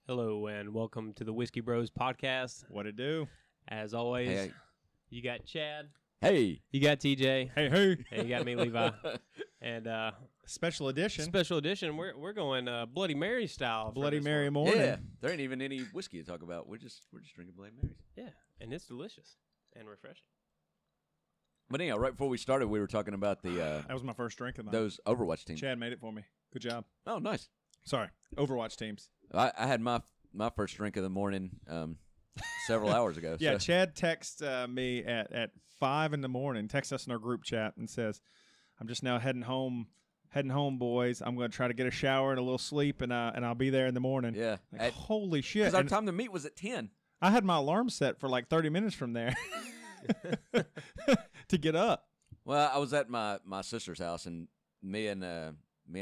Hello and welcome to the Whiskey Bros podcast. What it do? As always, Hey. You got Chad, Hey. you got TJ, Hey, hey. and you got me, Levi. And Special edition. special edition, we're going Bloody Mary style. for Bloody this Mary one. morning. Yeah, there ain't even any whiskey to talk about. We're just drinking Bloody Marys. Yeah, and it's delicious and refreshing. But anyhow, right before we started, we were talking about the That was my first drink of the night. those Overwatch teams. Chad made it for me. Good job. Oh, nice. Sorry. Overwatch teams. I had my first drink of the morning several hours ago. Yeah, so. Chad texts me at 5 in the morning, texts us in our group chat and says, I'm just now heading home, boys. I'm going to try to get a shower and a little sleep, and I'll be there in the morning. Yeah. Like, holy shit. Because our And time to meet was at 10. I had my alarm set for like 30 minutes from there to get up. Well, I was at my sister's house, and me and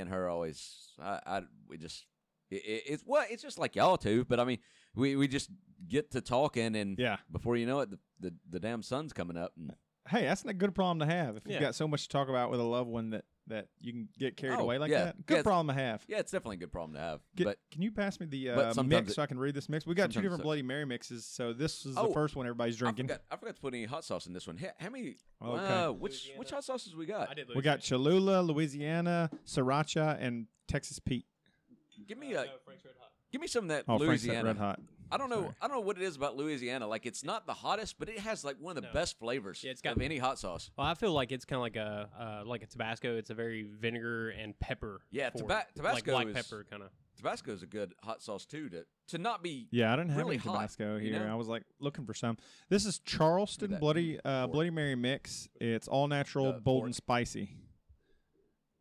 her always it's just like y'all two, but I mean we just get to talking, and Yeah. before you know it, the damn sun's coming up. And, Hey, that's not a good problem to have. If Yeah. you've got so much to talk about with a loved one that you can get carried Oh, away like yeah. that. Good Yeah, problem to have. yeah, it's definitely a good problem to have. Can you pass me the but sometimes mix so I can read this mix? We got two sometimes different so. Bloody Mary mixes, so this is the Oh, first one everybody's drinking. I forgot to put any hot sauce in this one. How many? Okay. Which Louisiana. hot sauces we got? I did. We got Cholula, Louisiana, Sriracha, and Texas Pete. Give me Frank's Red Hot. give me some of that Oh, Frank's that Louisiana. Red Hot. I don't know. Sorry. I don't know what it is about Louisiana. Like, it's not the hottest, but it has like one of the No. best flavors Yeah, it's got- of any hot sauce. Well, I feel like it's kind of like a Tabasco. It's a very vinegar and pepper. Yeah, forward. Tabasco like black is- pepper kind of. Tabasco is a good hot sauce too. To not be Yeah, I didn't have really any hot, Tabasco you here. know? I was like looking for some. This is Charleston that Bloody Mary mix. It's all natural, bold and spicy.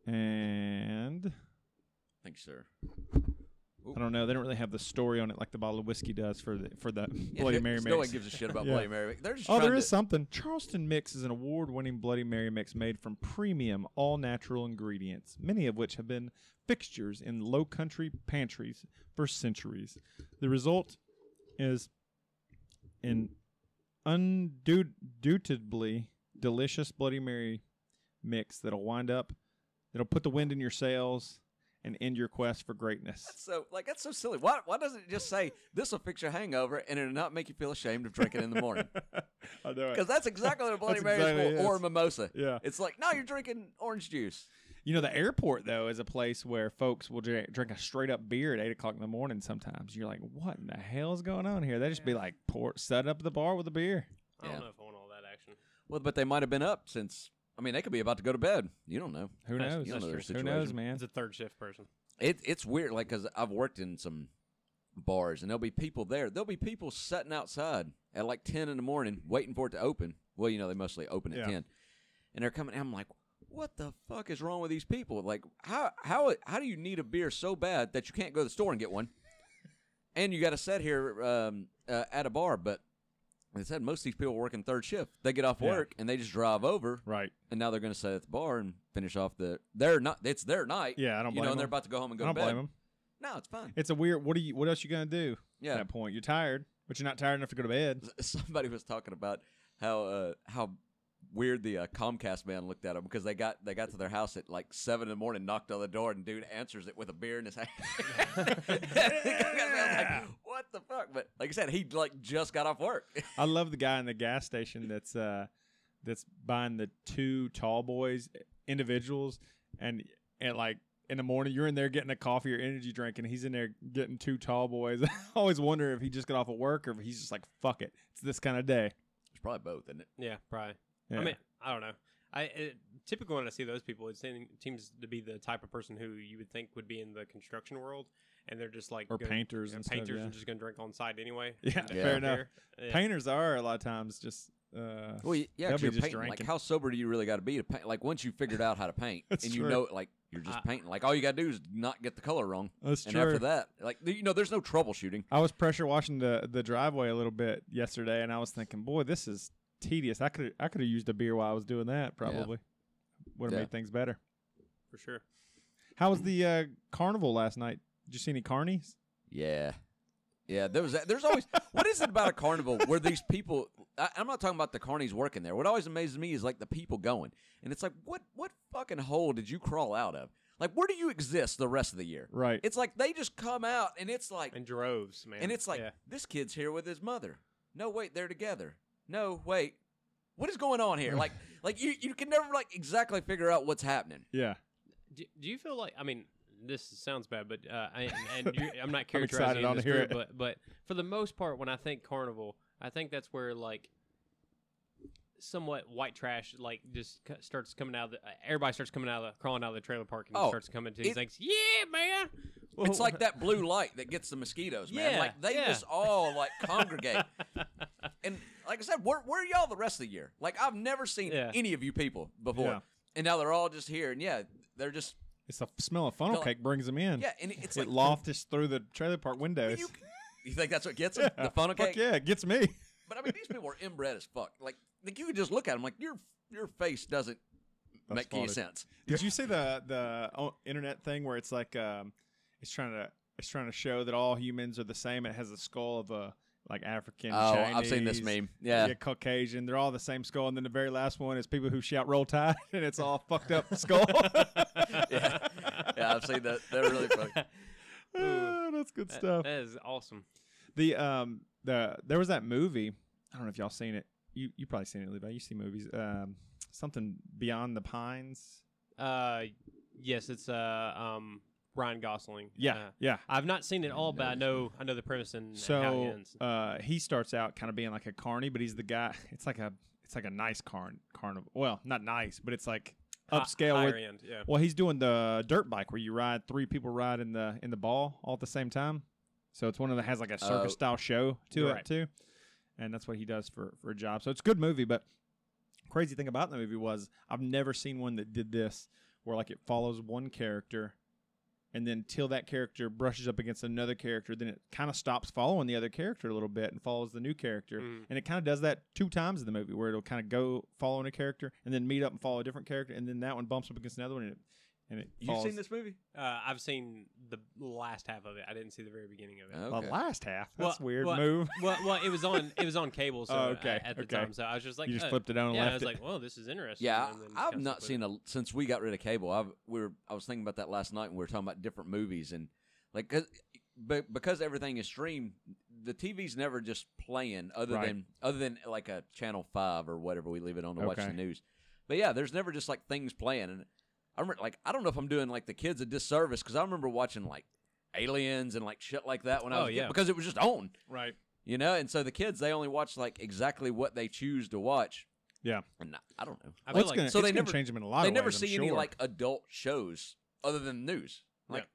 And Thank you, sir. I don't know. They don't really have the story on it like the bottle of whiskey does for the Yeah, Bloody Mary no one mix. gives a shit about Yeah. Bloody Mary. They're just Oh, trying there is to, something. Charleston Mix is an award-winning Bloody Mary mix made from premium, all-natural ingredients, many of which have been fixtures in low-country pantries for centuries. The result is an undoubtedly delicious Bloody Mary mix that'll put the wind in your sails and end your quest for greatness. that's so silly. Why doesn't it just say this will fix your hangover and it'll not make you feel ashamed of drinking in the morning? I know it. Because that's exactly what a Bloody That's Mary exactly is it for, or a is. mimosa. Yeah. It's like, no, you're drinking orange juice. You know, the airport, though, is a place where folks will drink a straight-up beer at 8 o'clock in the morning sometimes. You're like, what in the hell is going on here? They just be like, set up at the bar with a beer. I don't Yeah. know if I want all that action. Well, but they might have been up since. I mean, they could be about to go to bed. You don't know. Who That's- knows? you don't know their Who knows, situation. man? It's a third shift person. It's weird, like, because I've worked in some bars, and there'll be people there. There'll be people sitting outside at like 10 in the morning waiting for it to open. Well, you know, they mostly open at Yeah. 10. And they're coming, and I'm like, what the fuck is wrong with these people? Like, how do you need a beer so bad that you can't go to the store and get one? And you got to sit here at a bar. But they said most of these people are working third shift. They get off Yeah. work, and they just drive over. Right. And now they're going to sit at the bar and finish off it's their night. Yeah, I don't You blame know, and they're them. about to go home and I go don't to bed. blame them. No, it's fine. It's a weird, what else you going to do Yeah. at that point? You're tired, but you're not tired enough to go to bed. Somebody was talking about how weird the Comcast man looked at them because they got to their house at like 7 in the morning, knocked on the door, and dude answers it with a beer in his hand. Like, what the fuck? But like I said, he like just got off work. I love the guy in the gas station that's buying the two tall boys individuals, and like in the morning you're in there getting a coffee or energy drink, and he's in there getting two tall boys. I always wonder if he just got off of work or if he's just like, fuck it, it's this kind of day. It's probably both, isn't it? Yeah, probably. Yeah. I mean, I don't know. Typically when I see those people, it seems to be the type of person who you would think would be in the construction world, and they're just like Or painters and stuff, painters yeah. and just gonna drink on site anyway. Yeah, And fair don't enough. care. Yeah. Painters are a lot of times just Well, yeah, they'll 'cause be you're just painting. Like, drinking. how sober do you really got to be to paint? Like, once you figured out how to paint, That's and you true. know, like, you're just painting. Like, all you got to do is not get the color wrong. That's and true. after that, like, you know, there's no troubleshooting. I was pressure washing the driveway a little bit yesterday, and I was thinking, boy, this is tedious. I could have used a beer while I was doing that. Probably would have Yeah. made things better. For sure. How was the carnival last night? Did you see any carnies? Yeah. Yeah, there's always what is it about a carnival where these people I'm not talking about the carnies working there. What always amazes me is like the people going. And it's like what fucking hole did you crawl out of? Like, where do you exist the rest of the year? Right. It's like they just come out, and it's like, in droves, man. and it's like, yeah. this kid's here with his mother. No, wait, they're together. No, wait, what is going on here? like you can never like exactly figure out what's happening. Yeah. Do you feel like? I mean, this sounds bad, but I'm not I'm excited characterizing on this to hear group, it. but for the most part, when I think carnival, I think that's where like somewhat white trash like just starts coming out of the everybody starts coming out of the crawling out of the trailer park and starts coming to these things. Yeah, man. It's like that blue light that gets the mosquitoes, man. Yeah, Like they just all like congregate. And like I said, where are y'all the rest of the year? Like I've never seen any of you people before, Yeah. and now they're all just here, and they're just It's the smell of funnel cake brings them in. yeah, and it's It like lofts through the trailer park windows. you think that's what gets them? The funnel Fuck cake? yeah, it gets me. But I mean, these people are inbred as fuck. Like you could just look at them like your face doesn't That's make any funny. sense. Did you see the internet thing where it's like it's trying to show that all humans are the same? It has a skull of a like African. Oh, Chinese, I've seen this meme. Yeah. Caucasian. They're all the same skull, and then the very last one is people who shout "Roll Tide," and it's all fucked up skull. yeah, I've seen that. They're really funny. That's good stuff. That is awesome. There was that movie. I don't know if y'all seen it. You probably seen it, Levi. You see movies. Something Beyond the Pines. Yes, it's Ryan Gosling. Yeah. I've not seen it all, but I know the premise and how it ends. He starts out kind of being like a carny, but he's the guy. It's like a nice carnival. Well, not nice, but it's like upscale. Higher end, yeah. Well, he's doing the dirt bike where you ride 3 people ride in the ball all at the same time. So it's one of the has like a circus style show to it too, and that's what he does for a job. So it's a good movie. But crazy thing about the movie was I've never seen one that did this where like it follows one character. And then till that character brushes up against another character, then it kind of stops following the other character a little bit and follows the new character. And it kind of does that 2 times in the movie where it'll kind of go following a character and then meet up and follow a different character. And then that one bumps up against another one and it You've follows. seen this movie? I've seen the last half of it. I didn't see the very beginning of it. Okay. The last half? That's weird well, move. well, it was on cable so okay. at the time. So I was just like, You just flipped it on and yeah, left I was it. like, well, this is interesting. Yeah, and then I've kinda not stuck with seen since we got rid of cable. I was thinking about that last night, and we were talking about different movies, and like because everything is streamed, the TV's never just playing other than like a channel 5 or whatever we leave it on to watch the news. But yeah, there's never just like things playing, and I remember like I don't know if I'm doing like the kids a disservice because I remember watching like Aliens and like shit like that when I was a kid, because it was just on. Right. You know, and so the kids, they only watch like exactly what they choose to watch. Yeah. And I don't know. I Well, feel like so they never never change them in a lot They of never ways, I'm see any sure. like adult shows other than news. Like,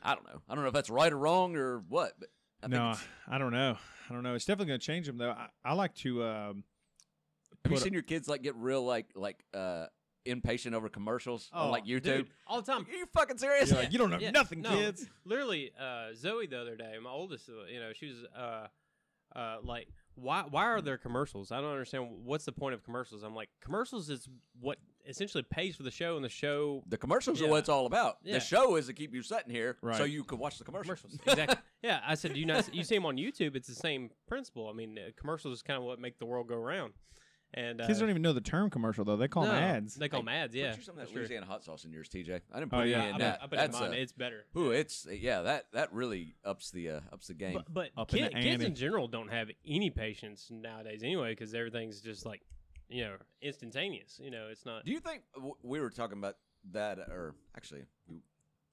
Yeah. I don't know. I don't know if that's right or wrong or what, but I think No, it's, I don't know. It's definitely going to change them though. I like to. have you seen your kids like get real like impatient over commercials on like YouTube? Dude, all the time. Are you fucking serious? You're like, you don't know Yeah, nothing, no, kids. Literally, Zoe the other day, my oldest, she was like, why are there commercials? I don't understand. What's the point of commercials? I'm like, commercials is what essentially pays for the show, and the show. The commercials are what it's all about. Yeah. The show is to keep you sitting here so Right. you can watch the commercials. Exactly. Yeah, I said, you see them on YouTube. It's the same principle. I mean, commercials is kind of what make the world go round. And Kids don't even know the term commercial though. They call them ads. They call them ads. Yeah, Put you some of that's that true. Louisiana hot sauce in yours, TJ. I didn't put Oh, any yeah. in I that. put it in mine. It's better. Ooh, that really ups the game. But Up in the kids ante. in general don't have any patience nowadays anyway, because everything's just like, instantaneous. It's not. Do you think we were talking about that, or actually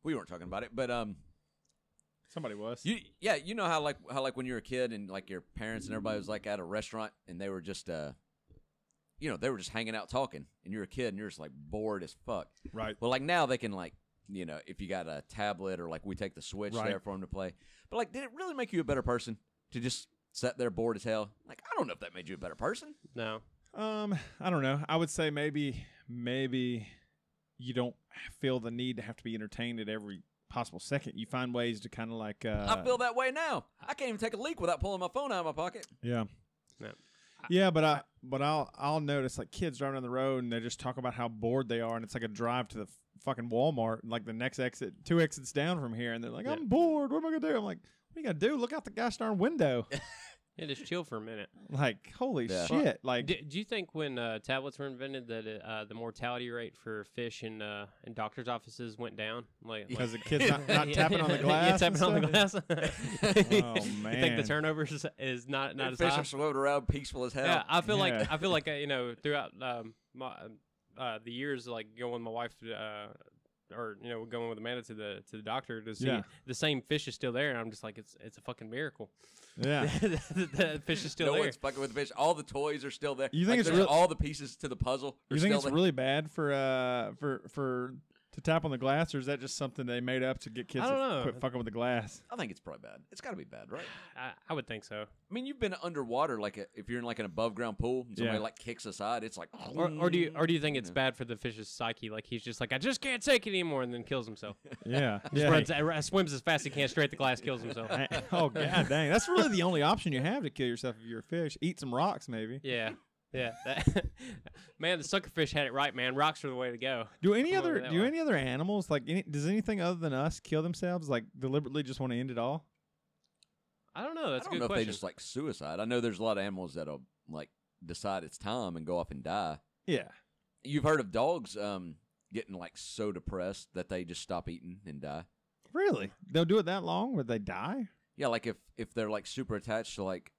we weren't talking about it, but Somebody was. you know how like when you were a kid and like your parents and everybody was like at a restaurant and they were just they were just hanging out talking, and you're a kid and you're just like bored as fuck. Right. Well, like now they can like if you got a tablet or like we take the Switch Right. there for them to play. But like, did it really make you a better person to just sit there bored as hell? Like, I don't know if that made you a better person. No. I don't know. I would say maybe you don't feel the need to have to be entertained at every possible second. You find ways to kind of like. I feel that way now. I can't even take a leak without pulling my phone out of my pocket. Yeah. No. Yeah, but I'll notice like kids driving down the road and they just talk about how bored they are, and it's like a drive to the fucking Walmart, and like the next exit, 2 exits down from here, and they're like, I'm bored. What am I gonna do? I'm like, what are you gonna do? Look out the gosh darn window. Yeah, just chill for a minute. Like, holy Yeah. shit! Like, Do you think when tablets were invented that the mortality rate for fish in doctors' offices went down? because the kids not tapping on the glass. Yeah, tapping on the glass. Oh man! You think the turnover is not as Fish high? are swimming around peaceful as hell. Yeah, I feel Yeah. like throughout the years, like going with my wife, or going with Amanda to the doctor to see the same fish is still there, and I'm just like, it's a fucking miracle. Yeah. The fish is still no there. one's fucking with the fish. All the toys are still there. You think it's there's real- all the pieces to the puzzle? You are think still it's there. really bad for to tap on the glass, or is that just something they made up to get kids I don't to know. quit fucking with the glass? I think it's probably bad. It's got to be bad, right? I would think so. I mean, you've been underwater, like if you're in like an above ground pool, and somebody Yeah. like kicks aside, it's like. Or do you think it's bad for the fish's psyche? Like he's just like, I just can't take it anymore, and then kills himself. Yeah. Swims as fast as he can straight at the glass, kills himself. Oh god dang! That's really the only option you have to kill yourself if you're a fish. Eat some rocks, maybe. Yeah. Man, the suckerfish had it right, man. Rocks are the way to go. Do any Come over other that do way. any other animals does anything other than us kill themselves? Like deliberately just want to end it all? I don't know. That's I a don't good know if question. they just like suicide. I know there's a lot of animals that'll like decide it's time and go off and die. Yeah. You've heard of dogs getting like so depressed that they just stop eating and die. Really? They'll do it that long where they die? Yeah, like if they're like super attached to like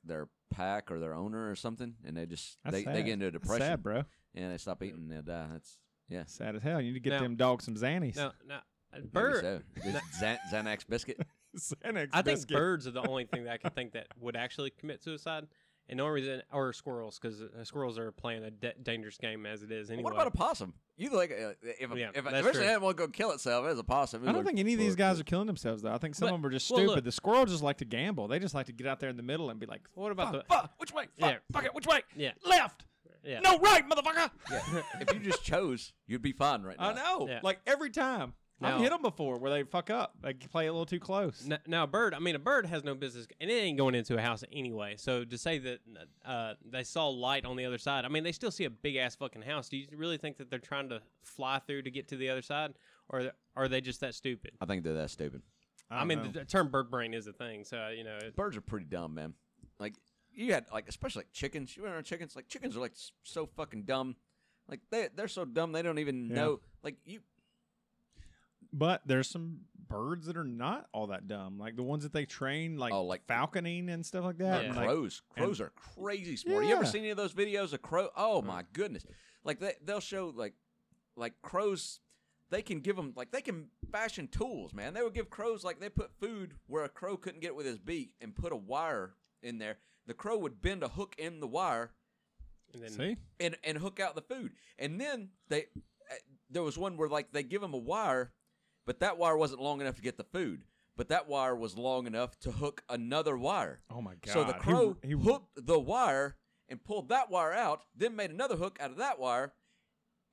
their pack or their owner or something, and they just That's they sad. get into a That's depression sad, bro. and they stop eating and they die. That's Sad as hell. You need to get Now- them dogs some Xannies. No, maybe bird. so. This Xanax biscuit. Xanax I think biscuit. birds are the only thing that I can think that would actually commit suicide. And the only reason, or squirrels, because squirrels are playing a dangerous game as it is anyway. What about a possum? You like if Yeah, if that's an true. animal go kill itself as a possum? I don't think any of these guys are killing themselves, though. I think some But- of them are just well, stupid. look- The squirrels just like to gamble. They just like to get out there in the middle and be like, What about the? fuck, which way? Fuck, Yeah. fuck it, which way? Yeah, Left. yeah. No, right, motherfucker. Yeah. If you just chose, you'd be fine right now. I know. Yeah. Like every time. I've Now- hit them before where they fuck up. They play a little too close. Now, a bird has no business, and it ain't going into a house anyway. So to say that they saw light on the other side, I mean, they still see a big ass fucking house. Do you really think that they're trying to fly through to get to the other side, or are they just that stupid? I think they're that stupid. I mean, the term bird brain is a thing, so Birds are pretty dumb, man. Like you had like especially like chickens. You remember chickens? Like chickens are like so fucking dumb. Like they're so dumb they don't even Yeah. know. Like you. But there's some birds that are not all that dumb. Like the ones that they train, like, Oh, like- falconing and stuff like that. Yeah. And like, Crows are crazy smart. You ever Yeah. seen any of those videos of crow? Oh my goodness! Like they'll show like crows. They can give them they can fashion tools, man. They would give crows they put food where a crow couldn't get it with his beak and put a wire in there. The crow would bend a hook in the wire and then see? and hook out the food. And then there was one where they give him a wire, but that wire wasn't long enough to get the food. But that wire was long enough to hook another wire. Oh my god! So the crow he hooked the wire and pulled that wire out, then made another hook out of that wire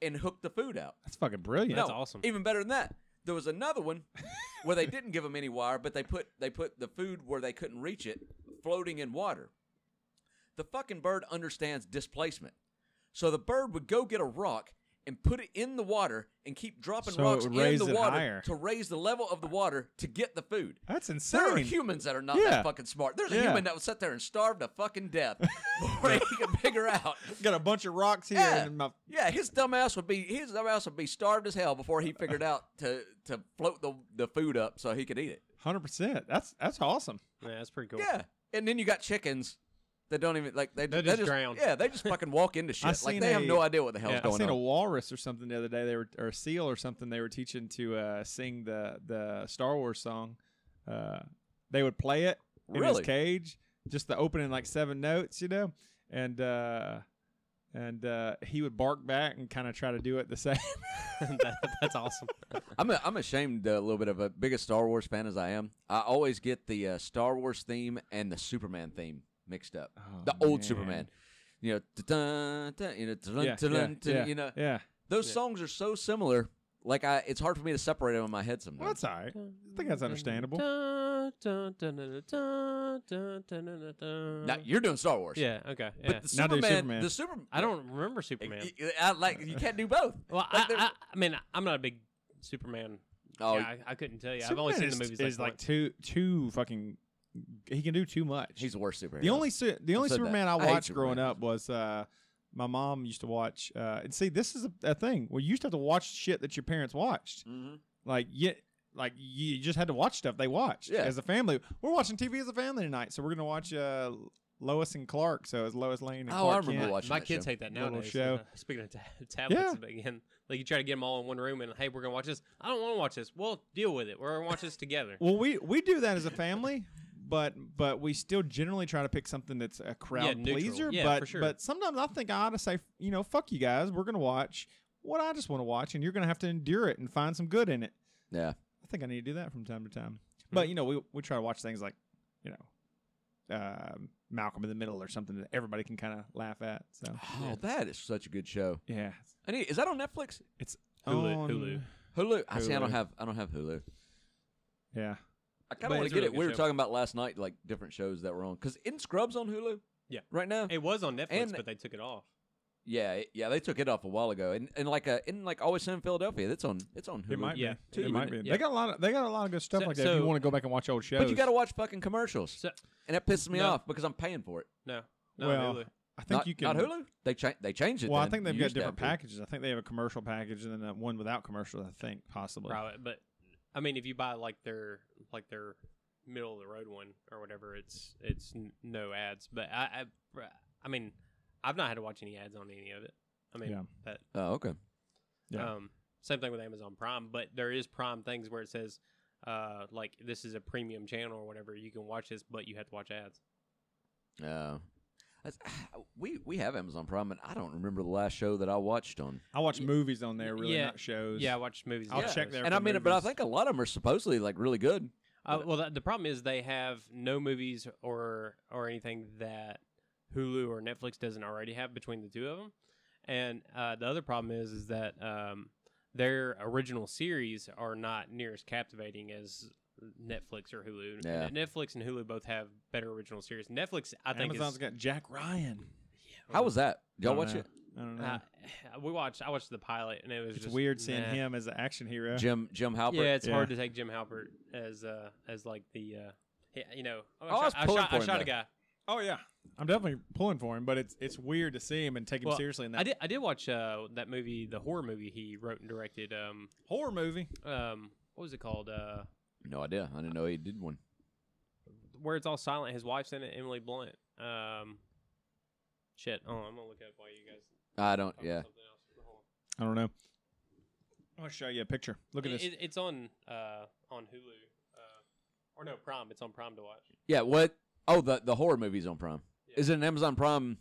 and hooked the food out. That's fucking brilliant. That's awesome. Even better than that, there was another one where they didn't give them any wire, but they put the food where they couldn't reach it, floating in water. The fucking bird understands displacement. So the bird would go get a rock and put it in the water and keep dropping So it rocks would in raise the it water higher. to raise the level of the water to get the food. That's There are insane. humans that are not Yeah. that fucking smart. There's a Yeah. human that would sit there and starve to fucking death before he can figure out. Got a bunch of rocks here. Yeah. And my, Yeah, his dumbass would be starved as hell before he figured out to float the food up so he could eat it. 100%. That's awesome. yeah, that's pretty cool. Yeah, and then you got chickens that don't even they just drown. Yeah, they just fucking walk into I shit. Like seen they have a- no idea what the hell's Yeah, I I going seen a on. walrus or something the other day. Or a seal or something. They were teaching to sing the Star Wars song. They would play it in Really? his cage, just the opening 7 notes, and he would bark back and kind of try to do it the same. That's awesome. I'm ashamed a little bit of a biggest Star Wars fan as I am. I always get the Star Wars theme and the Superman theme mixed up. Oh, The old man. Superman. Dun, dun, dun, Yeah, dun, yeah, dun, yeah, yeah. those Yeah. songs are so similar. It's hard for me to separate them in my head sometimes. Well, that's all right. I think that's understandable. Now, you're doing Star Wars. Yeah. Okay. Yeah. But the Now do Superman, Superman. I don't remember Superman. You can't do both. Well, Like, I mean, I'm not a big Superman. Oh, guy. I couldn't tell you. I've only seen Superman the movies is like once. too fucking he can do too much. He's the worst superhero. The only Superman I I hate watched growing Superman. up was my mom used to watch. And see, this is a thing where you used to have to watch shit that your parents watched. Mhm. Like you just had to watch stuff they watched as a family. We're watching TV as a family tonight, so we're gonna watch Lois and Clark. So it's Lois Lane and Clark I remember Kent. watching My that kids show. hate that Little nowadays. show. Speaking of tablets Yeah. again, like you try to get them all in one room and hey, we're gonna watch this. I don't want to watch this. Well, deal with it. We're gonna watch this together. Well, we do that as a family, but we still generally try to pick something that's a crowd neutral. pleaser. Yeah, but for sure. but sometimes I think I ought to say, fuck you guys. We're gonna watch what I just want to watch, and you're gonna have to endure it and find some good in it. Yeah. I think I need to do that from time to time. But we try to watch things like, Malcolm in the Middle or something that everybody can kind of laugh at. So Oh, that is such a good show. yeah, Is that on Netflix? it's Hulu. on- Hulu. Hulu. I see. I don't Hulu. have Hulu. Yeah, I kind But of want it's to a get really it. We good were show. talking about last night, like different shows that were on. Because isn't Scrubs on Hulu? Yeah. Right now. It was on Netflix, And- but they took it off. Yeah. They took it off a while ago. And in Always Sunny in Philadelphia, it's on Hulu. it might Yeah. be. Too, It might isn't be. it? They got a lot of good stuff So- like that. If you so- want to go back and watch old shows, But you got to watch fucking commercials, So, and that pisses me No. off because I'm paying for it. no, Well, Hulu. I think Not, you can. not Hulu. They changed it. Well, I then. think they've You got used to different have to. packages. I think they have a commercial package and then one without commercials. I think possibly. Probably, but I mean, if you buy like their middle of the road one or whatever, it's no ads. But I mean, I've not had to watch any ads on any of it. I mean, Yeah. that Oh, okay. Yeah. same thing with Amazon Prime. But there is Prime things where it says like this is a premium channel or whatever. You can watch this, but you have to watch ads. We have Amazon Prime, and I don't remember the last show that I watched on. I watch movies on there, really, Yeah. not shows. Yeah, I watch movies. I'll and check shows. there. And for I mean, but I movies. think a lot of them are supposedly like really good. Well, the problem is they have no movies or anything that Hulu or Netflix doesn't already have between the two of them. And the other problem is that their original series are not near as captivating as Netflix or Hulu. Yeah. Netflix and Hulu both have better original series. Netflix, I think, Amazon's got Jack Ryan. How was that? Did y'all I don't watch know. it? I don't know. I watched the pilot, and it was It's just weird seeing nah. him as an action hero. Jim Halpert. Yeah, it's Yeah. hard to take Jim Halpert as like the I was pulling for I him, shot though. a guy. Oh yeah, I'm definitely pulling for him, but it's weird to see him and take him Well, seriously in that I did watch that movie, the horror movie he wrote and directed. horror movie. What was it called? No idea. I didn't know he did one. Where it's all silent. His wife's in it, Emily Blunt. Shit. Oh, I'm gonna look up while you guys. I don't. talk Yeah. about something else. Hold I don't know. I'm gonna show you a picture. Look on. at this. It's on Hulu. Or no, Prime. It's on Prime to watch. Yeah. What? Oh, the horror movie's on Prime. Yeah. Is it an Amazon Prime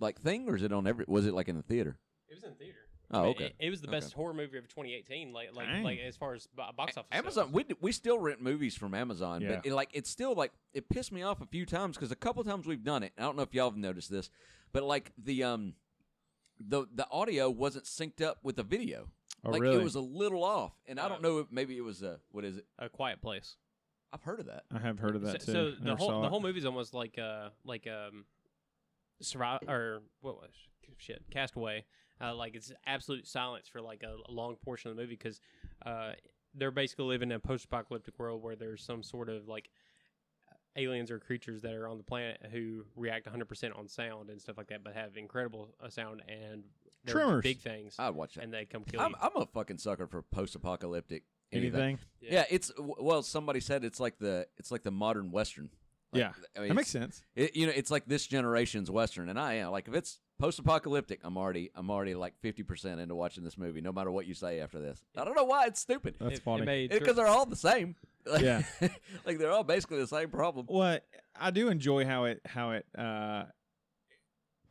like thing, or is it on every? Was it like in the theater? It was in theater. Oh, I mean, okay. It was the Okay. best horror movie of 2018. Dang. Like as far as box office. Amazon. goes. We still rent movies from Amazon, Yeah. but it's still like it pissed me off a few times because a couple times we've done it. I don't know if y'all have noticed this, but like the audio wasn't synced up with the video. Oh Like really? it was a little off, and I don't know if maybe it was what is it? A Quiet Place. I've heard of that. I have heard of that too. So I the never saw whole it. movie's almost like Survive or what was shit Castaway. Like it's absolute silence for like a long portion of the movie because they're basically living in a post-apocalyptic world where there's some sort of like aliens or creatures that are on the planet who react 100% on sound and stuff like that, but have incredible sound and they're Tremors. big things, I'd watch that. and they come kill I'm you. a fucking sucker for post-apocalyptic anything. Yeah, it's well. Somebody said it's like the modern western. Like, Yeah, I mean, that makes sense. it's like this generation's western, and I am like if it's post-apocalyptic, I'm already like 50% into watching this movie, no matter what you say after this. I don't know why it's stupid That's It funny. made because they're all the same. Yeah. like they're all basically the same problem. Well, I do enjoy how it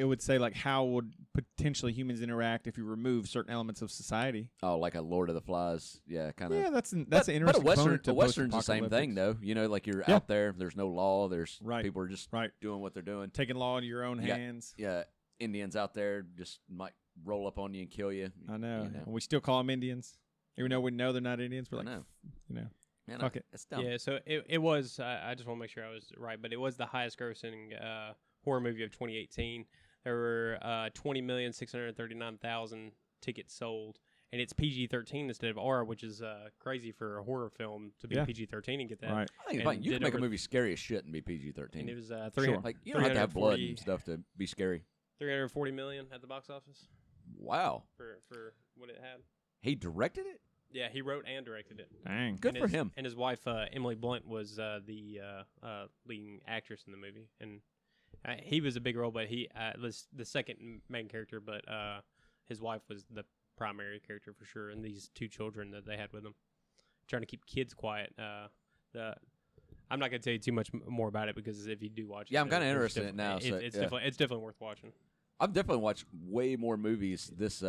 would say like how would potentially humans interact if you remove certain elements of society. Oh, like a Lord of the Flies, yeah, kind of. Yeah, that's an But interesting a western, component to a western's the same thing, post-apocalyptics. though. You know, like you're Yeah. out there. There's no law. There's Right. people are just Right, doing what they're doing. taking law into your own Yeah. hands. Yeah, Indians out there just might roll up on you and kill you. I know. You know. And we still call them Indians, even though we know they're not Indians. We're I like, know. you know, Man, fuck it. It's dumb. Yeah, so it was. I just want to make sure I was right, but it was the highest grossing horror movie of 2018. There were 20,639,000 tickets sold, and it's PG-13 instead of R, which is crazy for a horror film to be PG-13 and get that. Right. I think it's fine. You can make a movie scary as shit and be PG-13. And it was Like you don't have to have blood and stuff to be scary. $340 million at the box office. Wow. For what it had. He directed it? Yeah, he wrote and directed it. Dang. Good for him. And his wife, Emily Blunt, was the leading actress in the movie. And he was a big role, but he was the second main character, but his wife was the primary character for sure, and these 2 children that they had with them. Trying to keep kids quiet. I'm not going to tell you too much more about it because if you do watch it... Yeah, I'm kind of interested in it now. It's definitely worth watching. I've definitely watched way more movies this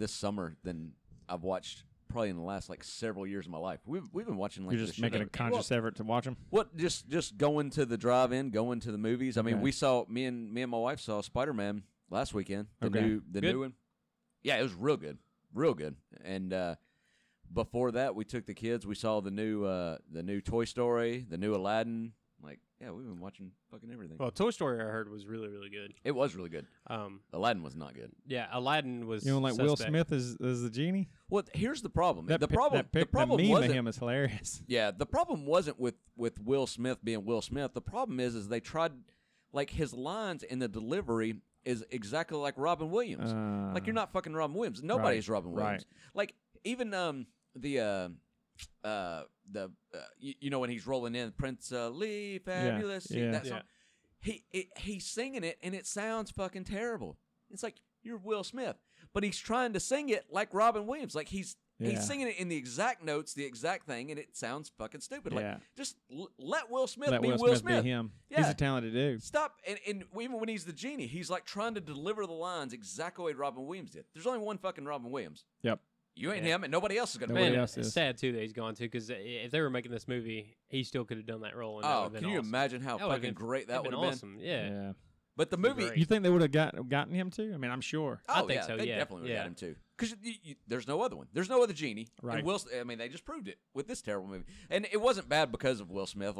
summer than I've watched probably in the last several years of my life. We've been watching You're just making a conscious effort to watch them. What just going to the drive-in, going to the movies. I mean, we saw me and my wife saw Spider-Man last weekend. The new one. Yeah, it was real good. And before that, we took the kids. We saw the new Toy Story, the new Aladdin. Yeah, we've been watching fucking everything. Well, Toy Story I heard was really, really good. It was really good. Aladdin was not good. Yeah, Aladdin was. You know, like Will Smith is the genie. Well, here's the problem. The problem wasn't of him is hilarious. Yeah, the problem wasn't with Will Smith being Will Smith. The problem is they tried, his lines in the delivery is exactly like Robin Williams. You're not fucking Robin Williams. Nobody's Robin Williams. Right. Even when he's rolling in Prince Ali, fabulous, that song. He's singing it and it sounds fucking terrible. It's like you're Will Smith, but he's trying to sing it like Robin Williams. He's singing it in the exact notes, the exact thing, and it sounds fucking stupid. Just let Will Smith be Will Smith. Be him. Yeah. He's a talented dude. Stop. And even when he's the genie, he's trying to deliver the lines exactly the way Robin Williams did. There's only one fucking Robin Williams. Yep. You ain't him, and nobody else is going to be Nobody him. else is. It's sad, too, that he's gone, too, because if they were making this movie, he still could have done that role. And can you imagine how fucking great that would have been? Awesome, yeah. But the movie... You think they would have gotten him, too? I mean, I'm sure. I think so, they definitely would have got him, too. Because there's no other one. There's no other genie. Right. And they just proved it with this terrible movie. And it wasn't bad because of Will Smith.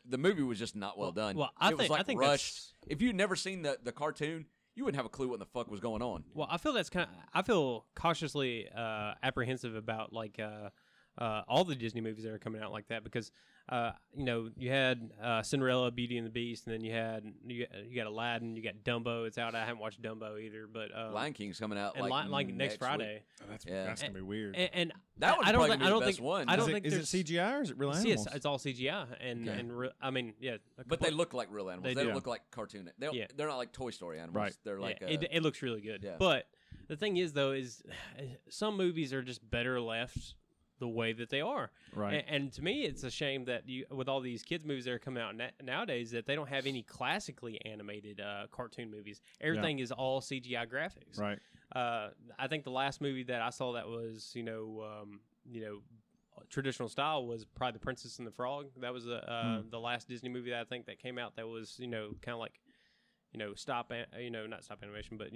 The movie was just not well done. Well, it was rushed. If you'd never seen the cartoon... You wouldn't have a clue what the fuck was going on. Well, I feel cautiously apprehensive about all the Disney movies that are coming out like that because you had Cinderella, Beauty and the Beast, and then you got Aladdin, you got Dumbo. It's out. I haven't watched Dumbo either, but Lion King's coming out next Friday. Oh, that's gonna be weird. And that one's probably gonna be the best one. I don't think is it CGI or is it real animals? Yes, it's all CGI, But they look like real animals. They don't look like cartoon. They're not like Toy Story animals. Right. They're like it looks really good. Yeah. But the thing is, though, is some movies are just better left the way that they are. Right. And to me, it's a shame that with all these kids movies that are coming out nowadays, that they don't have any classically animated cartoon movies. Everything is all CGI graphics. Right. I think the last movie that I saw that was traditional style was probably The Princess and the Frog. That was the last Disney movie that I think that came out that was kind of like not stop animation, but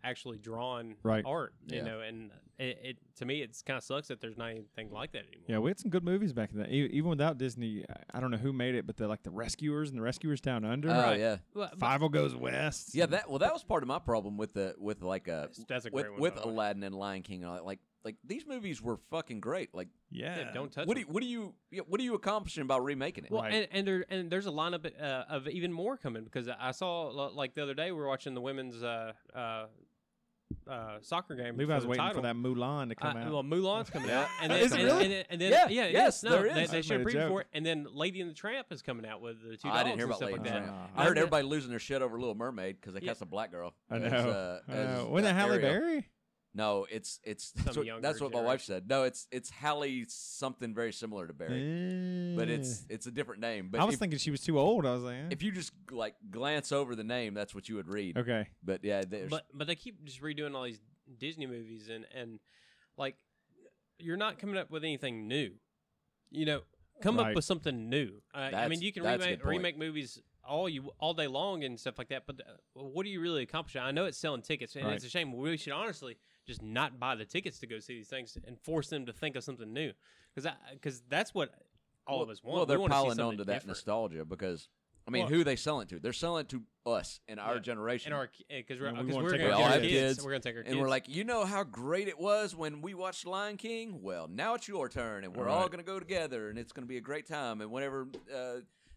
actually drawn art. And it to me it kind of sucks that there's not anything like that anymore. Yeah, we had some good movies back in that. Even without Disney, I don't know who made it, but the Rescuers and the Rescuers Down Under. Oh yeah, Five-O Goes West. Yeah, that was part of my problem with that's a great one, with Aladdin and Lion King. Like these movies were fucking great. Don't touch. What are you accomplishing about remaking it? Well, and there's a lineup of even more coming because I saw the other day we were watching the women's soccer game. I was waiting for that Mulan to come out. Well, Mulan's coming out, and then, is it really? There is. They showed a preview for it, and then Lady and the Tramp is coming out with the two dogs. I didn't hear about Lady and the Tramp. I heard everybody losing their shit over Little Mermaid because they cast a black girl. I know. Wasn't it Halle Berry? No, it's that's what my wife said. No, it's Halle something very similar to Barry, but it's a different name. But I was thinking she was too old. I was like, if you just glance over the name, that's what you would read. Okay, but yeah, but they keep just redoing all these Disney movies and you're not coming up with anything new. Come up with something new. I mean, you can remake movies all day long and stuff like that, but what are you really accomplishing? I know it's selling tickets, and it's a shame. We should honestly just not buy the tickets to go see these things and force them to think of something new, because that's what all of us want. Well, they're piling onto that nostalgia because I mean, who are they selling it to? They're selling it to us in our generation. And because And we we're wanna going take to our take our kids. kids. We're going to take our kids. And we're like, you know how great it was when we watched Lion King? Well, now it's your turn, and we're all going to go together, and it's going to be a great time. And whenever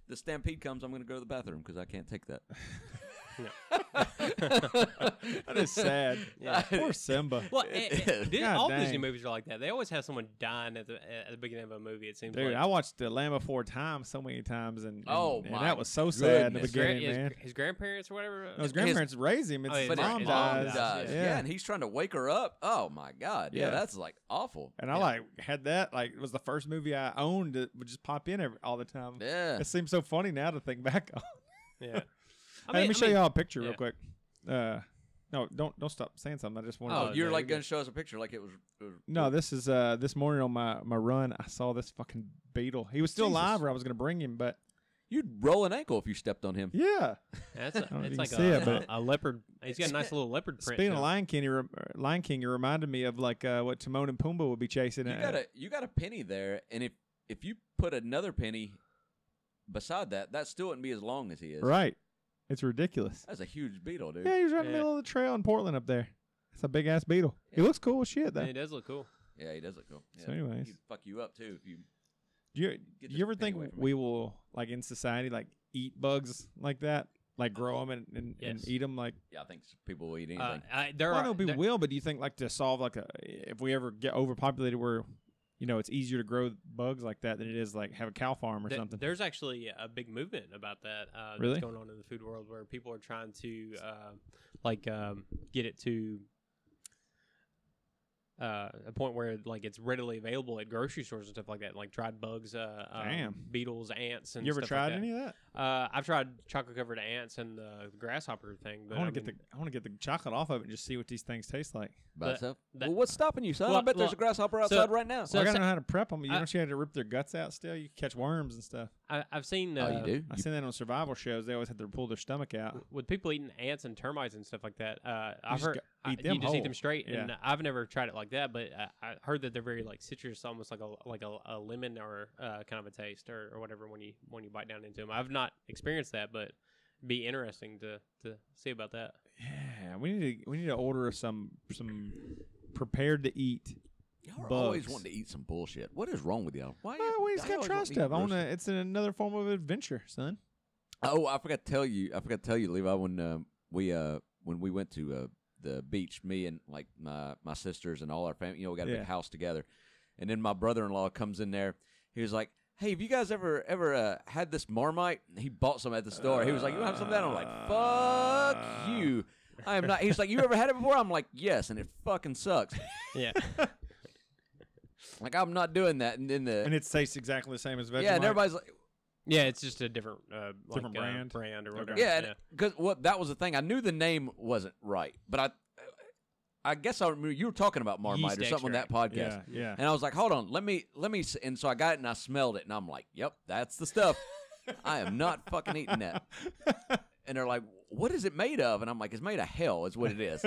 the stampede comes, I'm going to go to the bathroom because I can't take that. That is sad. Yeah. Poor Simba. Well, God all dang. Disney movies are like that. They always have someone dying at the beginning of a movie. It seems Dude, like. I watched The Land Before Time so many times, and my that was so sad in the goodness. beginning, man. His grandparents or whatever. No, his grandparents raised him. It's Oh, his yeah, mom his dies. Yeah, and he's trying to wake her up. Oh my God. Yeah, Yeah. that's like awful. And I had that it was the first movie I owned that would just pop in all the time. Yeah. It seems so funny now to think back on. Yeah. Hey, let me show y'all a picture yeah. real quick. No, don't stop saying something. I just want. Oh, you're there like you go. going to show us a picture like it was. No, this is this morning on my run. I saw this fucking beetle. He was still Jesus. alive, or I was gonna bring him, but You'd roll an ankle if you stepped on him. yeah. That's don't know if it's you like can see it, but a leopard. He's got a nice little leopard print. Speaking to of him. Lion King, you reminded me of what Timon and Pumbaa would be chasing. You got a penny there, and if you put another penny beside that still wouldn't be as long as he is. Right. It's ridiculous. That's a huge beetle, dude. Yeah, he was right in the Yeah. middle of the trail in Portland up there. It's a big ass beetle. He looks cool as shit though. Yeah, it does look cool. Yeah, he does look cool. Yeah. So anyways. He'd fuck you up too if you. Do you Get you ever this penny think away from we will in society eat bugs like that, grow them and Yes. eat them like? Yeah, I think people will eat anything. There Well, I are know people will, but do you think to solve if we ever get overpopulated where it's easier to grow bugs like that than it is have a cow farm or something? There's actually a big movement about that Really? that's going on in the food world where people are trying to get it to a point where it's readily available at grocery stores and stuff like that, like dried bugs, Damn. beetles, ants, and You ever stuff tried like any of that? that. I've tried chocolate covered ants and the grasshopper thing, but I want to get the chocolate off of it and just see what these things taste like. By that- itself? that- Well, what's stopping you, son? I Well, bet there's well, a grasshopper outside right now. so- I gotta know how to prep them. You I- don't you have to rip their guts out still? You catch worms and stuff. I've seen. Oh, you do? I seen that on survival shows. They always had to pull their stomach out. With people eating ants and termites and stuff like that, I've just heard eat you them just eat whole. them straight, and Yeah. I've never tried it like that. But I heard that they're very citrus, almost like a lemon or kind of a taste or whatever when you bite down into them. I've not experienced that, but it'd be interesting to see about that. Yeah, we need to order some prepared to eat. Y'all are bugs. always wanting to eat some bullshit. What is wrong with y'all? Why? We just got to try stuff. It's another form of adventure, son. Oh, I forgot to tell you, Levi, when we went to the beach, me and my sisters and all our family, we got a big house together, and then my brother-in-law comes in there. He was like, "Hey, have you guys ever had this Marmite?" He bought some at the store. He was like, "You want some of that?" I'm like, "Fuck you." I am not. He's like, "You ever had it before?" I'm like, "Yes," and it fucking sucks. Yeah. I'm not doing that. And then And it tastes exactly the same as Vegemite. yeah, and everybody's like, Yeah, it's just a different Different brand? brand or Okay. whatever. yeah, because that was the thing. I knew the name wasn't right, but I guess I remember you were talking about Marmite Yeast or something on that podcast. Yeah. And I was like, hold on, let me. And so I got it and I smelled it and I'm like, yep, that's the stuff. I am not fucking eating that. And they're like, what is it made of? And I'm like, it's made of hell. Is what it is.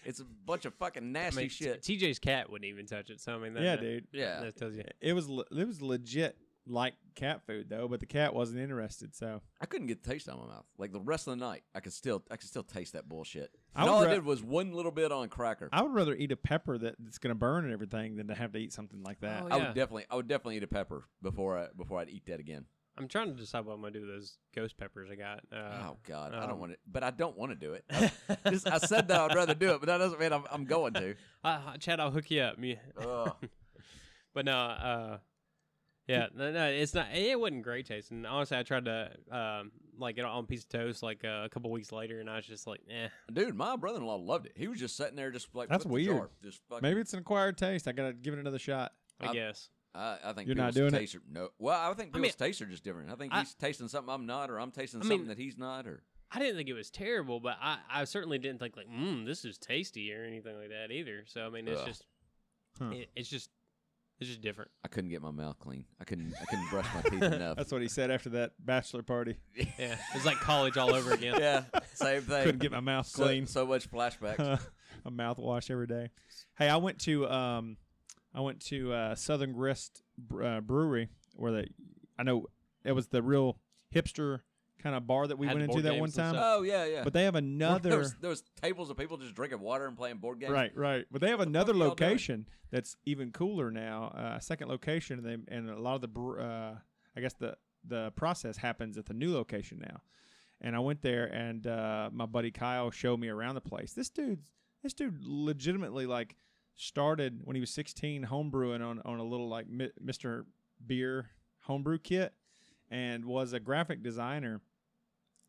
It's a bunch of fucking nasty shit. TJ's cat wouldn't even touch it. So I mean, Dude. Yeah. that tells you. It was legit like cat food though, but the cat wasn't interested. So I couldn't get the taste out of my mouth. Like the rest of the night, I could still taste that bullshit. I And would all I ra- did was one little bit on cracker. I would rather eat a pepper that's gonna burn and everything than to have to eat something like that. Oh, I yeah. would definitely eat a pepper before I'd eat that again. I'm trying to decide what I'm gonna do with those ghost peppers I got. Oh God, I don't want to, but I don't want to do it. I said that I'd rather do it, but that doesn't mean I'm going to. Chad, I'll hook you up. Ugh. But no, yeah, no, it's not. It wasn't great tasting. Honestly, I tried to get it on a piece of toast a couple weeks later, and I was just like, eh. Dude, my brother-in-law loved it. He was just sitting there, just like That's put the weird. jar, just fucking, Maybe it's an acquired taste. I gotta give it another shot. I guess. I think You're not people's doing it? taste no. Well, I think I people's mean, tastes are just different. I think I- he's tasting something I'm not, or I'm tasting I mean, something that he's not, or I didn't think it was terrible, but I certainly didn't think this is tasty or anything like that either. So I mean, it's Ugh. just Huh. it's just different. I couldn't get my mouth clean. I couldn't brush my teeth enough. That's what he said after that bachelor party. Yeah, it was like college all over again. Yeah, same thing. Couldn't get my mouth clean. So much flashbacks. A mouthwash every day. Hey, I went to Southern Grist Brewery where I know it was the real hipster kind of bar that we Had went board into that one games and time. stuff. Oh yeah. But they have another. There was tables of people just drinking water and playing board games. Right. But they have What the another fuck are y'all doing? location that's even cooler now. A second location, and a lot of the I guess the process happens at the new location now. And I went there, and my buddy Kyle showed me around the place. This dude legitimately like started when he was 16 homebrewing on a little like Mr. Beer homebrew kit, and was a graphic designer.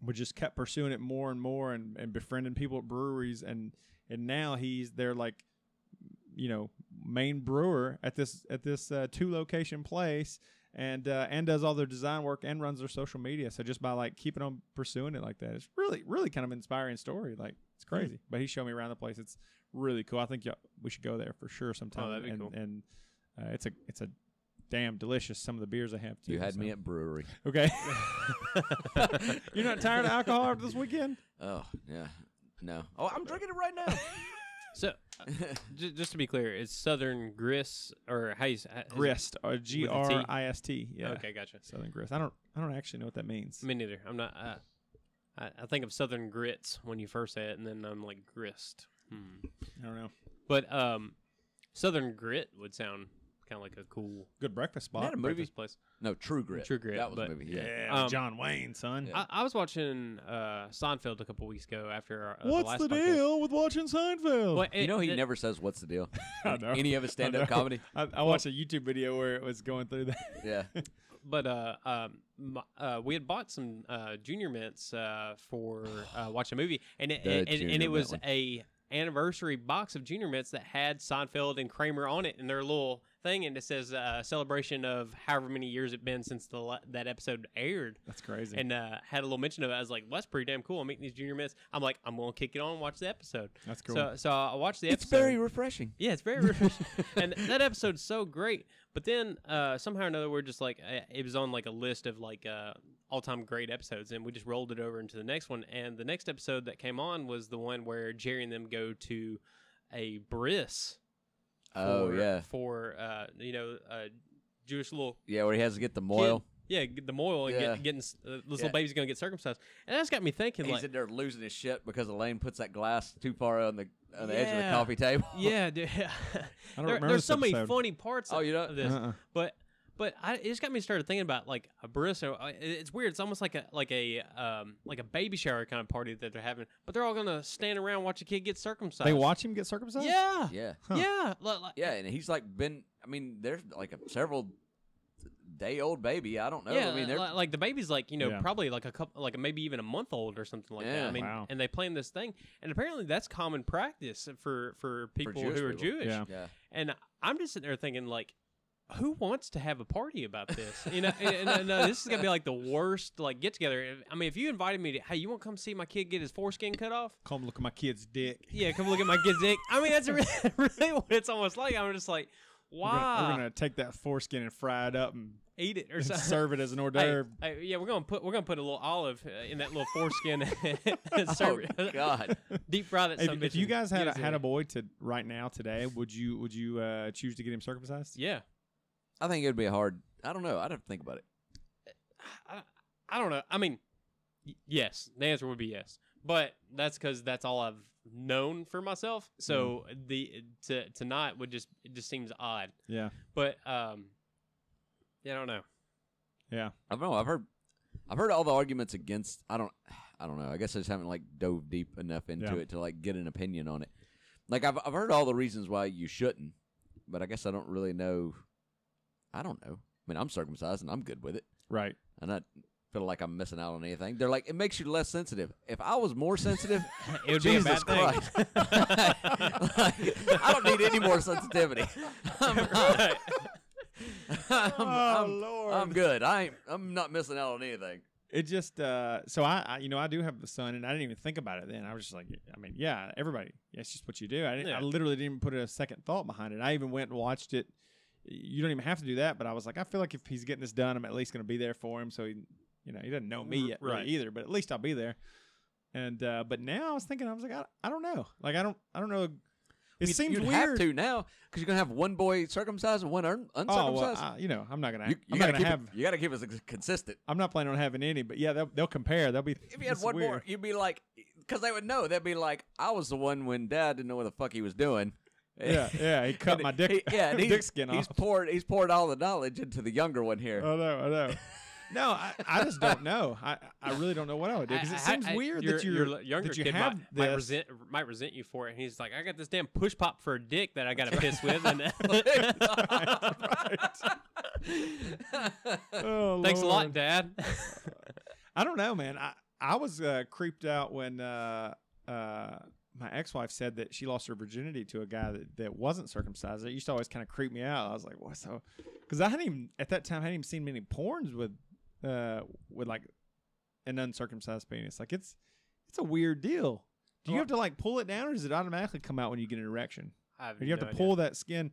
But just kept pursuing it more and more, and befriending people at breweries, and now he's their like, main brewer at this 2-location place, and does all their design work and runs their social media. So just by like keeping on pursuing it like that, it's really kind of an inspiring story. Like it's crazy. But he showed me around the place. It's really cool. I think we should go there for sure sometime. Oh, that'd be cool. And it's a damn delicious. Some of the beers they have too. You had me at brewery. Okay. You're not tired of alcohol after this weekend? Oh yeah, no. Oh, I'm drinking it right now. So, just to be clear, it's Southern Grist, or how you say Grist, or Grist. Yeah. Okay, gotcha. Southern Grist. I don't actually know what that means. Me neither. I'm not. I think of Southern Grits when you first say it, and then I'm like grist. I don't know. But Southern Grit would sound kind of like a cool Good breakfast spot. Isn't that a movie? breakfast place. No, True Grit. True Grit, That was a but- movie. Yeah, John Wayne, son. Yeah. I was watching Seinfeld a couple weeks ago after the What's last the podcast. deal with watching Seinfeld? Well, You know he never says what's the deal. I know. Any of his stand-up I know. comedy. I watched a YouTube video where it was going through that. Yeah. But we had bought some Junior Mints for watching a movie, and it was Mint one. a anniversary box of Junior Mints that had Seinfeld and Kramer on it in their little thing, and it says celebration of however many years it's been since that episode aired. That's crazy. And had a little mention of it. I was like, well, that's pretty damn cool. I'm eating these Junior Mints. I'm like, I'm going to kick it on and watch the episode. That's cool. So I watched the It's episode. very refreshing. Yeah, it's very refreshing. And that episode's so great. But then somehow or another, we're just like, it was on like a list of like all-time great episodes, and we just rolled it over into the next one. And the next episode that came on was the one where Jerry and them go to a bris. For Jewish little Yeah, where he has to get the moil. yeah, the moil, and Yeah. getting this little baby's gonna get circumcised, and that's got me thinking He's like, in there losing his shit because Elaine puts that glass too far on the edge of the Yeah. coffee table. yeah, dude, don't remember there's this so many episode. funny parts Oh, you don't? of this, Uh-uh. but it just got me started thinking about like a barista. It's weird. It's almost like a baby shower kind of party that they're having, but they're all gonna stand around watch a kid get circumcised. They watch him get circumcised? Yeah, Yeah. Huh. yeah, Yeah, and he's like there's like a several day old baby. I don't know. Yeah, I mean, they're like the baby's like Yeah. probably like a couple, like maybe even a month old or something like that. Yeah. I mean, Wow. and they plan this thing, and apparently that's common practice for people Jewish who are people. Jewish. Yeah. yeah. And I'm just sitting there thinking like, who wants to have a party about this? And this is gonna be like the worst like get together. I mean, if you invited me to, hey, you want to come see my kid get his foreskin cut off? Come look at my kid's dick. Yeah, come look at my kid's dick. I mean, that's really what it's almost like. I'm just like, We're wow, gonna take that foreskin and fry it up and eat it or and something. serve it as an hors d'oeuvre. Yeah, we're gonna put a little olive in that little foreskin and serve Oh it. God. Deep fry that. If you guys had a a boy right now today, would you choose to get him circumcised? yeah, I think it would be hard. I don't know. I'd have to think about it. I don't know. I mean, yes, the answer would be yes, but that's because that's all I've known for myself. So to not would just seems odd. Yeah. But yeah, I don't know. Yeah. I don't know. I've heard all the arguments against. I don't know. I guess I just haven't like dove deep enough into it to like get an opinion on it. Like I've heard all the reasons why you shouldn't, but I guess I don't really know. I don't know. I mean, I'm circumcised and I'm good with it, Right. and I feel like I'm missing out on anything. They're like, it makes you less sensitive. If I was more sensitive, It would be a Jesus bad thing. Christ. Like, I don't need any more sensitivity. Right. I'm good. I'm not missing out on anything. It just so I do have a son, and I didn't even think about it then. I was just like, I mean, yeah, everybody. Yeah, it's just what you do. I literally didn't even put a second thought behind it. I even went and watched it. You don't even have to do that, but I was like, I feel like if he's getting this done, I'm at least going to be there for him. So he doesn't know me yet really Right. either, but at least I'll be there. And but now I was thinking, I was like, I don't know, like I don't know. It seems you'd weird. have to now because you're gonna have one boy circumcised and one uncircumcised. Oh, well, I'm not gonna. you gotta keep us consistent. I'm not planning on having any, but yeah, they'll compare. They'll be. If you had one more, you'd be like, because they would know. They'd be like, I was the one when Dad didn't know what the fuck he was doing. Yeah, he cut my dick. Dick skin off. He's poured all the knowledge into the younger one here. I know. No, I just don't know. I really don't know what I would do because it seems weird that your younger that you kid have might resent you for it. And he's like, I got this damn push pop for a dick that I got to piss with. And Oh, thanks a lot, Lord. Dad. I don't know, man. I was creeped out when my ex-wife said that she lost her virginity to a guy that wasn't circumcised. It used to always kind of creep me out. I was like, what? So, because I hadn't even at that time seen many porns with like an uncircumcised penis. Like it's a weird deal. Do you have to like pull it down, or does it automatically come out when you get an erection? I have Or do you have no to idea. pull that skin?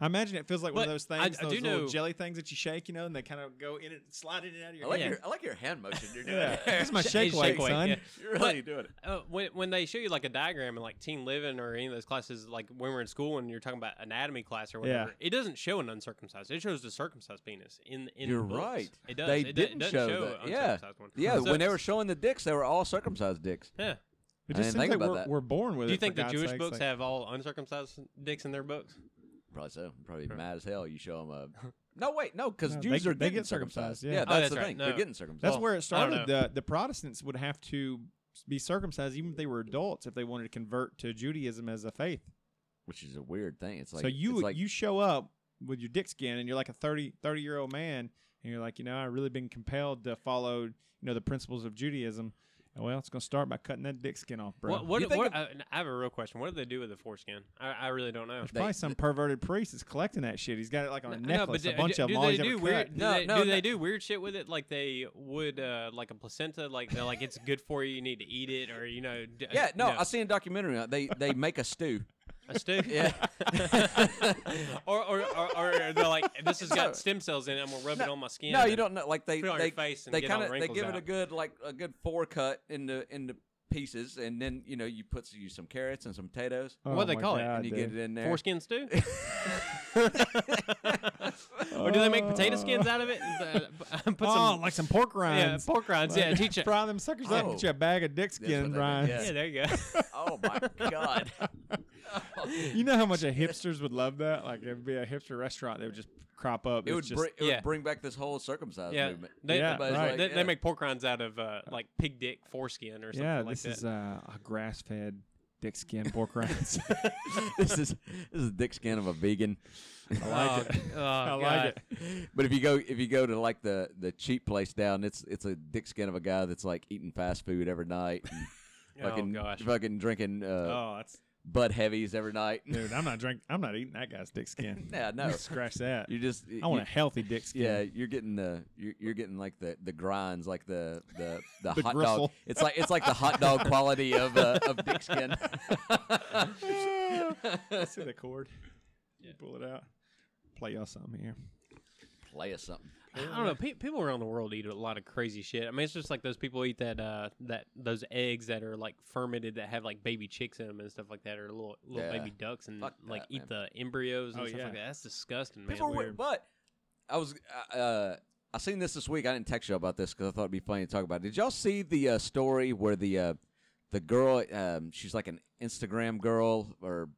I imagine it feels like one of those things, I those do little know- jelly things that you shake, and they kind of go in it, slide it out of I your like hand. I like your hand motion you're doing. Yeah, there. this is my Shake shake weight, weight, son. yeah. You're really doing it. When they show you like a diagram in like Teen Living or any of those classes, like when we're in school and you're talking about anatomy class or whatever, it doesn't show an uncircumcised. It shows the circumcised penis in You're the books. right. It does. They it didn't doesn't show show that. an Yeah. uncircumcised one. Yeah, So- when they were showing the dicks, they were all circumcised dicks. Yeah. It I just didn't seems think like about we're, that. we're born with Do you it. think for the God's Jewish sakes, books like- have all uncircumcised dicks in their books? Probably so. Probably Sure. mad as hell. You show them a. No, wait, no, because No, Jews they are getting get circumcised, yeah. Yeah, Oh, that's, that's the right. thing. No. They're getting circumcised. That's Well, where it I don't started. The Protestants would have to be circumcised even if they were adults if they wanted to convert to Judaism as a faith. Which is a weird thing. It's like So you it's like, you show up with your dick skin and you're like a 30-year-old man and you're like, I've really been compelled to follow, the principles of Judaism. And well, it's going to start by cutting that dick skin off, bro. What, You think I have a real question. What do they do with the foreskin? I really don't know. There's probably some perverted priest that's collecting that shit. He's got it like on a No, necklace, but a bunch of them. All they he's ever do cut. weird? No, Do they do weird shit with it? Like they would, like a placenta. Like they're like it's good for you. You need to eat it, or yeah, no, I seen a documentary on it. They make a stew. a stew. Yeah. or they're like this has got stem cells in it. I'm gonna rub it on my skin. No, you and don't know. Like put it on your face and they get all the they wrinkles give it out. a good forecut into pieces, and then you put some carrots and some potatoes, Oh What do they my call it? God, and you dude. get it in there. Foreskin stew. Or do they make potato skins out of it? And put some like some pork rinds. pork rinds. Yeah, teach it. Fry them suckers up. Oh. Get you a bag of dick That's what skin they rinds. did, Yeah, there you go. Oh my god! You know how much of hipsters would love that? Like, it'd be a hipster restaurant. They would just crop up. It It's would just, would bring back this whole circumcised Yeah, movement. they, Yeah, Everybody's right. like, they, yeah. they make pork rinds out of like pig dick foreskin or something yeah, like this that. is a grass-fed dick skin pork rinds. this is dick skin of a vegan. I like it. Oh, I like God. it. But if you go to like the cheap place down, it's a dick skin of a guy that's like eating fast food every night, and fucking gosh. fucking drinking Oh, that's Bud Heavies every night. dude. I'm not eating that guy's dick skin. Yeah, no. Scratch that. You just I want a healthy dick skin. yeah, you're getting you're getting like the grinds, like the hot gristle. dog. It's like the hot dog quality of dick skin. Let's see the cord. Pull it out. Play y'all something here. Play us something. I don't know. People around the world eat a lot of crazy shit. I mean, it's just like those people eat those eggs that are like fermented that have like baby chicks in them and stuff like that, or little Yeah. baby ducks, and Fuck like that, eat man. the embryos and Oh, stuff yeah. like that. That's disgusting, man. People are Weird. weird, but I was I seen this week. I didn't text you about this because I thought it'd be funny to talk about. Did y'all see the story where the girl she's like an Instagram girl, or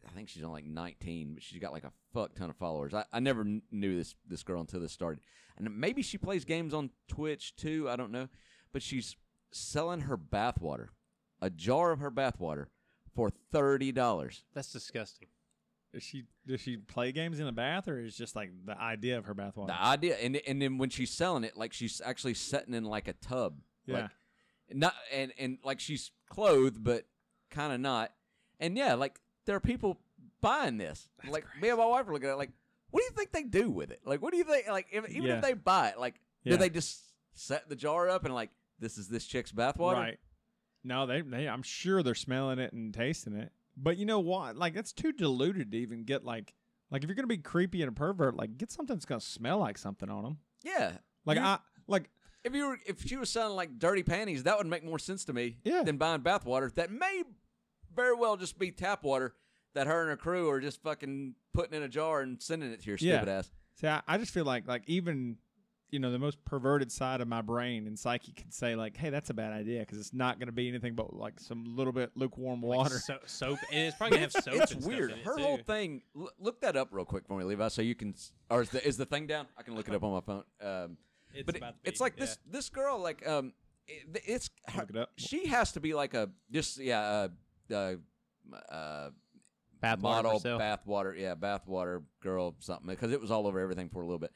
I think she's on like 19, but she's got like a fuck ton of followers. I never knew this girl until this started, and maybe she plays games on Twitch too. I don't know, but she's selling her bathwater, a jar of her bathwater, for $30. That's disgusting. Does she play games in the bath, or is just like the idea of her bathwater? The idea, and then when she's selling it, like she's actually sitting in like a tub, Yeah. like, not and like she's clothed, but kind of not, and yeah, like there are people buying this. That's like crazy. me and my wife are looking at it like, what do you think they do with it? Like, what do you think? Like, even Yeah. if they buy it, like, Yeah. do they just set the jar up and like, this is this chick's bathwater? Right. No, they I'm sure they're smelling it and tasting it. But you know what? Like, that's too diluted to even get like if you're gonna be creepy and a pervert, like get something that's gonna smell like something on them. Yeah. Like You- if she was selling like dirty panties, that would make more sense to me Yeah. than buying bathwater that may very well just be tap water that her and her crew are just fucking putting in a jar and sending it to your stupid ass. See, I just feel like even, you know, the most perverted side of my brain and psyche can say, like, hey, that's a bad idea because it's not going to be anything but, like, some little bit lukewarm water. Soap. And it's probably going to have soap It's and weird. stuff in Her it, whole too. thing, look that up real quick for me, Levi, so you can, or is the thing down? I can look it up on my phone. But about to be, it's like yeah. this girl, like, it's, Look it up. she has to be like a, just, Bathwater model for sale. bathwater girl something because it was all over everything for a little bit,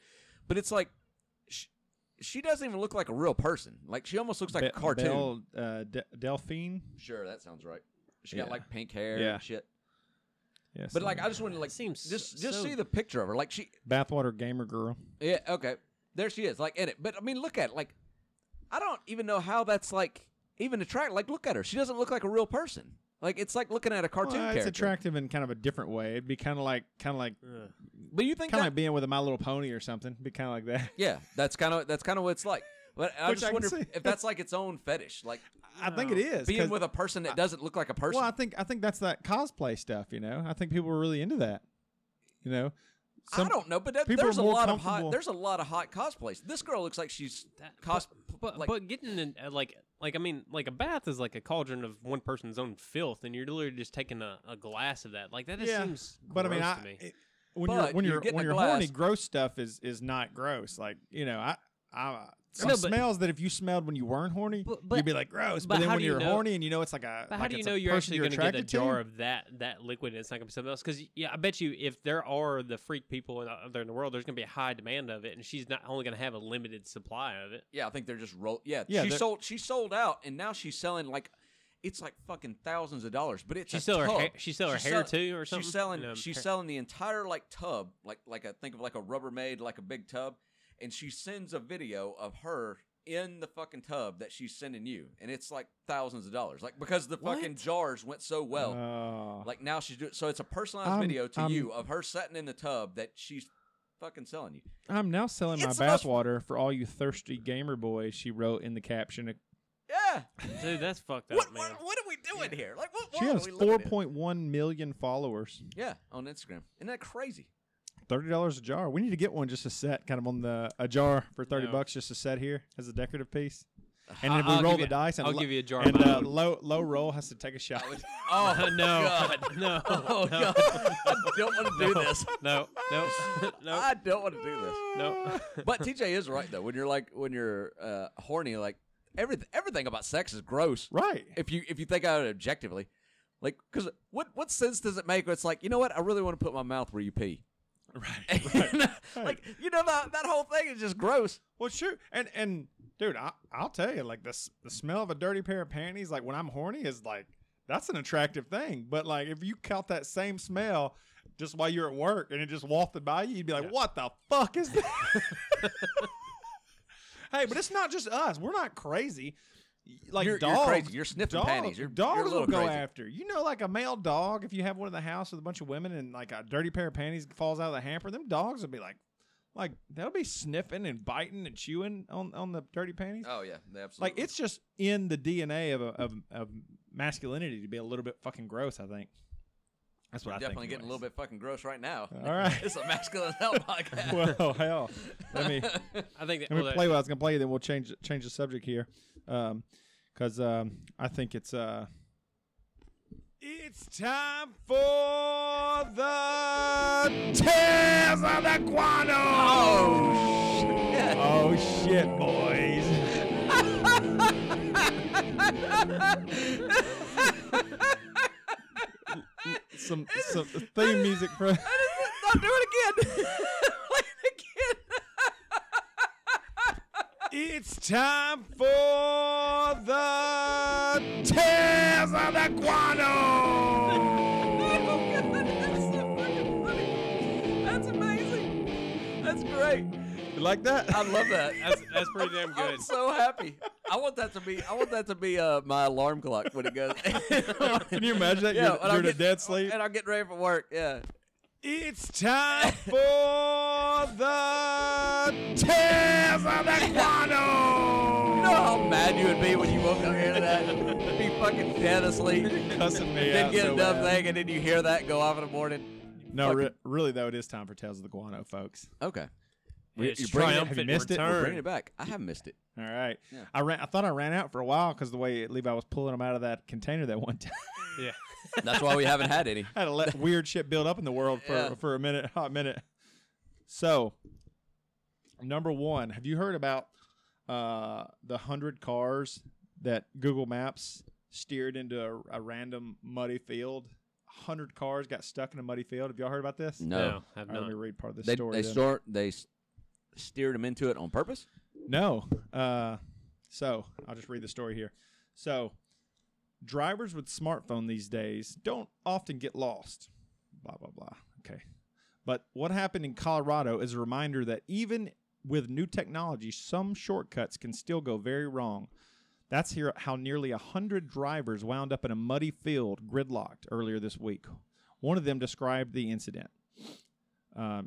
but it's like she doesn't even look like a real person. Like she almost looks like a cartoon. Delphine. Sure, that sounds right. She got Yeah. like pink hair Yeah. and shit. Yeah, But like I just wanted to like Seems just so- see the picture of her. Like she bathwater gamer girl. yeah okay there she is like in it. But I mean look at it. Like I don't even know how that's like even attractive. Like look at her. She doesn't look like a real person. Like it's like looking at a cartoon Well, character. it's attractive in kind of a different way. It'd be kind of like Ugh. But you think kind of that like being with a My Little Pony or something. It'd be kind of like that. yeah, that's kind of what it's like. But I Which just I can wonder see. if that's like its own fetish. Like I think it is being 'cause- with a person that doesn't look like a person. Well, I think that's that cosplay stuff. You know, I think people are really into that. You know, I don't know, but people there's are a more lot of comfortable- there's a lot of hot cosplays. This girl looks like she's But like getting in like I mean like a bath is like a cauldron of one person's own filth, and you're literally just taking a glass of that. Like that just seems. But I mean, gross to me. when But you're you're getting when a you're glass- horny, gross stuff is not gross. Like you know, some No, but- smells that if you smelled when you weren't horny, But- you'd be like gross. but But then how when do you you're know- horny and you know it's like a But like how do you it's know a you're person actually going to get a attracted to? jar of that liquid and it's not going to be something else? Because yeah, I bet you if there are the freak people out there in the world, there's going to be a high demand of it, and she's not only going to have a limited supply of it. yeah, I think they're just Yeah, she sold out and now she's selling like it's like fucking thousands of dollars. But it's She a sell her tub. hair, she sell her She's hair sell- too, or something. She's selling You know, she's hair- selling the entire like tub like a think of like a Rubbermaid like a big tub, and she sends a video of her in the fucking tub that she's sending you, and it's like thousands of dollars, like because the fucking What? jars went so well. Oh. Like now she's doing so it's a personalized I'm- video to I'm- you of her sitting in the tub that she's fucking selling you. I'm now selling my It's the most- bathwater for all you thirsty gamer boys. She wrote in the caption. Yeah. dude, that's fucked up, What, man. what are we doing here? Like what She world has are we living in? 4.1 million followers. Yeah, on Instagram. Isn't that crazy? $30 a jar. We need to get one just a set, kind of on a jar for $30 No. bucks, just a set here as a decorative piece. And then I'll we roll give the you- dice. And I'll give you a jar And of my own. low roll has to take a shot. Oh no, God. no, Oh no, God. I don't want to do this. no, no, no, I don't want to do this. no. But TJ is right though. When you're horny, like everything about sex is gross. Right. If you think about it objectively, like because what sense does it make? Where it's like, you know what? I really want to put my mouth where you pee. Right. Like you know that whole thing is just gross. Well, sure. And dude, I'll tell you, like the smell of a dirty pair of panties, like when I'm horny, is like that's an attractive thing. But like if you caught that same smell just while you're at work and it just wafted by you, you'd be like, "What the fuck is that?" Hey, but it's not just us. We're not crazy. Like You're dogs, crazy. You're sniffing panties. You're a dogs little will go crazy. after. You know, like a male dog. If you have one in the house with a bunch of women and like a dirty pair of panties falls out of the hamper, them dogs will be like they'll be sniffing and biting and chewing on the dirty panties. Oh yeah, absolutely. Like it's just in the DNA of masculinity to be a little bit fucking gross. I think that's what I definitely think. getting a little bit fucking gross right now. All right. It's a masculine hell podcast. Well, hell, let me I think that, let me play what I was gonna play. Then we'll change the subject here, because I think it's time for the Tales of the Guano. Oh shit, boys. some theme music for. Not do it again. Play it again. It's time for the Tales of the Guano. That's amazing. That's great. You like that? I love that. that's pretty damn good. I'm so happy. I want that to be my alarm clock when it goes. Can you imagine that? Yeah, You're in a dead sleep. and I'm getting ready for work. Yeah. It's time for the Tales of the Guano. You know how mad mad you would be when you woke up hearing that. Be fucking dead asleep. Cussing me Then out get so a dumb bad. thing, and then you hear that go off in the morning. No, really though, it is time for Tales of the Guano, folks. Okay. It's You're bringing it- triumphant have you missed it? We're return. bringing it back. I haven't missed it. All right. Yeah. I thought I ran out for a while because the way Levi was pulling them out of that container that one time. Yeah. That's why we haven't had any. I had to let weird shit build up in the world for a hot minute. So, number one, have you heard about the 100 cars that Google Maps steered into a random muddy field? 100 cars got stuck in a muddy field. Have y'all heard about this? No. I've All right, not. let me read part of this story. They steered them into it on purpose? No. So I'll just read the story here. So drivers with smartphone these days don't often get lost. Blah, blah, blah. Okay. But what happened in Colorado is a reminder that even with new technology, some shortcuts can still go very wrong. That's how nearly 100 drivers wound up in a muddy field gridlocked earlier this week. One of them described the incident.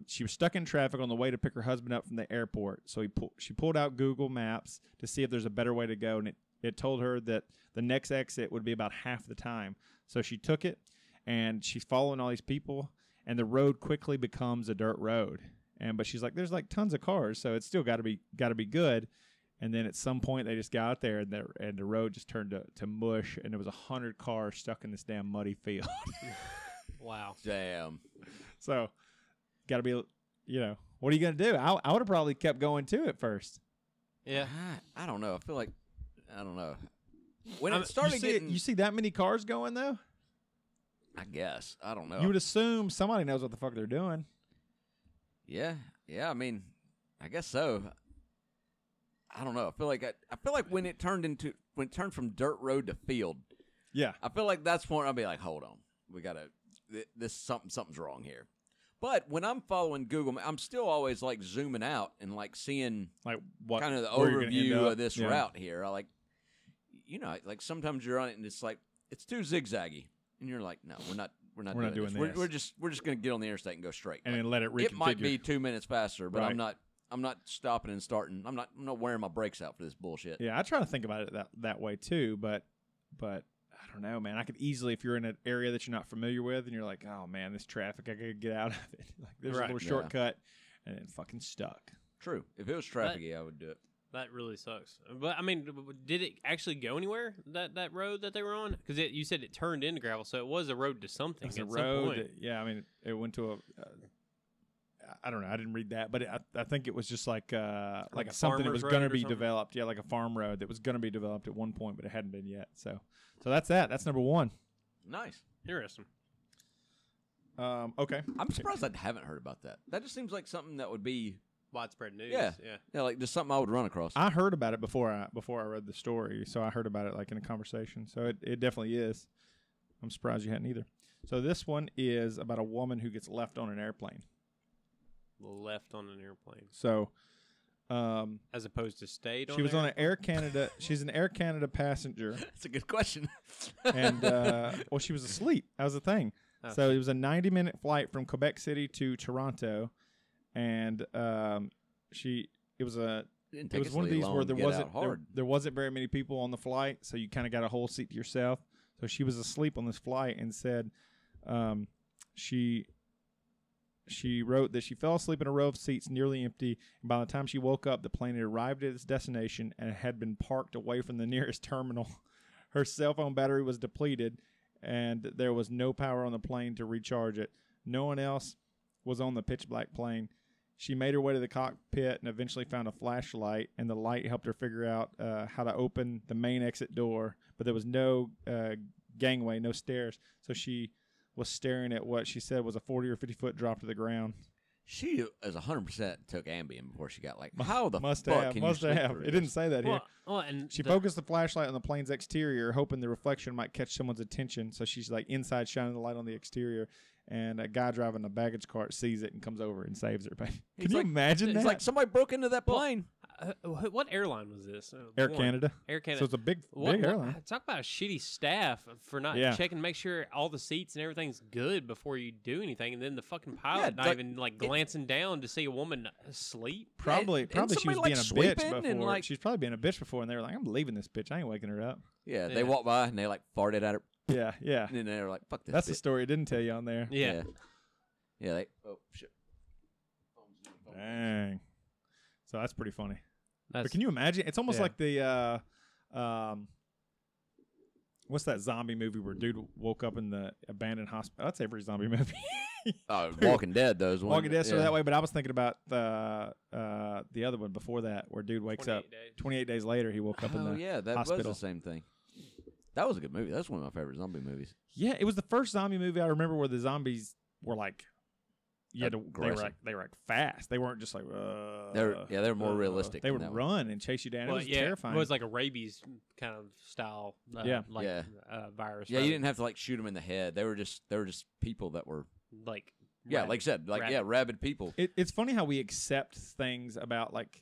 She was stuck in traffic on the way to pick her husband up from the airport. So she pulled out Google Maps to see if there's a better way to go, and it told her that the next exit would be about half the time. So she took it, and she's following all these people, and the road quickly becomes a dirt road. But she's like, there's like tons of cars, so it's still got to be good. And then at some point they just got out there, and the road just turned to mush, and there was 100 cars stuck in this damn muddy field. Wow. Damn. So. Got to be, what are you going to do? I would have probably kept going too at first. Yeah. I don't know. I don't know. When it started You see that many cars going though? I guess. I don't know. You would assume somebody knows what the fuck they're doing. Yeah. I mean, I guess so. I don't know. I feel like when it turned from dirt road to field. Yeah. I feel like that's when I'll be like, hold on, we gotta. This something's wrong here. But when I'm following Google, I'm still always like zooming out and like seeing Like what kind of the where you're gonna end overview up. of this Yeah. route here. I like, like sometimes you're on it and it's like it's too zigzaggy, and you're like, no, we're not doing this. We're just gonna get on the interstate and go straight. And Like, then let it reconfigure. it might be 2 minutes faster, but Right. I'm not stopping and starting. I'm not wearing my brakes out for this bullshit. Yeah, I try to think about it that way too, but I don't know, man. I could easily, if you're in an area that you're not familiar with and you're like, oh man, this traffic, I gotta get out of it. Like there's a little shortcut, and then fucking stuck. True. If it was trafficy, I would do it. That really sucks. But I mean, did it actually go anywhere? That road that they were on? Because you said it turned into gravel, so it was a road to something. It's a at road. Some point. Yeah, I mean, it went to a. I don't know. I didn't read that, but I think it was just like a something that was farmer's going to road or be something? developed. Yeah, like a farm road that was going to be developed at one point, but it hadn't been yet. So that's that. That's number one. Nice. Interesting. Okay. I'm surprised I haven't heard about that. That just seems like something that would be Widespread news. Yeah. Yeah. like just something I would run across. I heard about it before I read the story, so I heard about it like in a conversation. So it definitely is. I'm surprised you hadn't either. So this one is about a woman who gets left on an airplane. Left on an airplane. So, as opposed to stayed on she was on an an Air Canada. She's an Air Canada passenger, That's a good question. and she was asleep. That was the thing. Oh. So it was a 90-minute flight from Quebec City to Toronto, and it was one of these where there wasn't very many people on the flight, so you kind of got a whole seat to yourself. So she was asleep on this flight and said she wrote that she fell asleep in a row of seats nearly empty, and by the time she woke up, the plane had arrived at its destination and had been parked away from the nearest terminal. Her cell phone battery was depleted, and there was no power on the plane to recharge it. No one else was on the pitch-black plane. She made her way to the cockpit and eventually found a flashlight, and the light helped her figure out how to open the main exit door, but there was no gangway, no stairs, so she was staring at what she said was a 40 or 50-foot drop to the ground. She is 100% took Ambien before she got how the must fuck have, can must you sleep have. through It this? didn't say that here. And She focused the flashlight on the plane's exterior, hoping the reflection might catch someone's attention. So she's like inside shining the light on the exterior, and a guy driving a baggage cart sees it and comes over and saves her. Can you imagine that? It's like somebody broke into that Well, plane. What airline was this? Air One. Canada. Air Canada. So it's a big airline. Talk about a shitty staff for not checking, make sure all the seats and everything's good before you do anything, and then the fucking pilot not even glancing down to see a woman asleep. Probably she was being a bitch before. And She's probably being a bitch before, and they were like, "I'm leaving this bitch. I ain't waking her up." Yeah, they walked by and they like farted at her. Yeah. And then they were like, "Fuck this." That's bitch. the story I didn't tell you on there. Yeah. They. Oh shit. Dang. So that's pretty funny. But can you imagine? It's almost like the what's that zombie movie where dude woke up in the abandoned hospital? That's every zombie movie. Walking Dead, those ones. Walking Dead, so that way. But I was thinking about the other one before that, where dude wakes up 28 days later. He woke up in the that hospital. was the same thing. That was a good movie. That's one of my favorite zombie movies. Yeah, it was the first zombie movie I remember where the zombies were like. Yeah, they were like fast. They weren't just like. They were more realistic. They would run and chase you down. Well, it was terrifying. It was like a rabies kind of style. Virus. Yeah, you didn't have to like shoot them in the head. They were just people that were like. Like I said, rabid people. It's funny how we accept things about like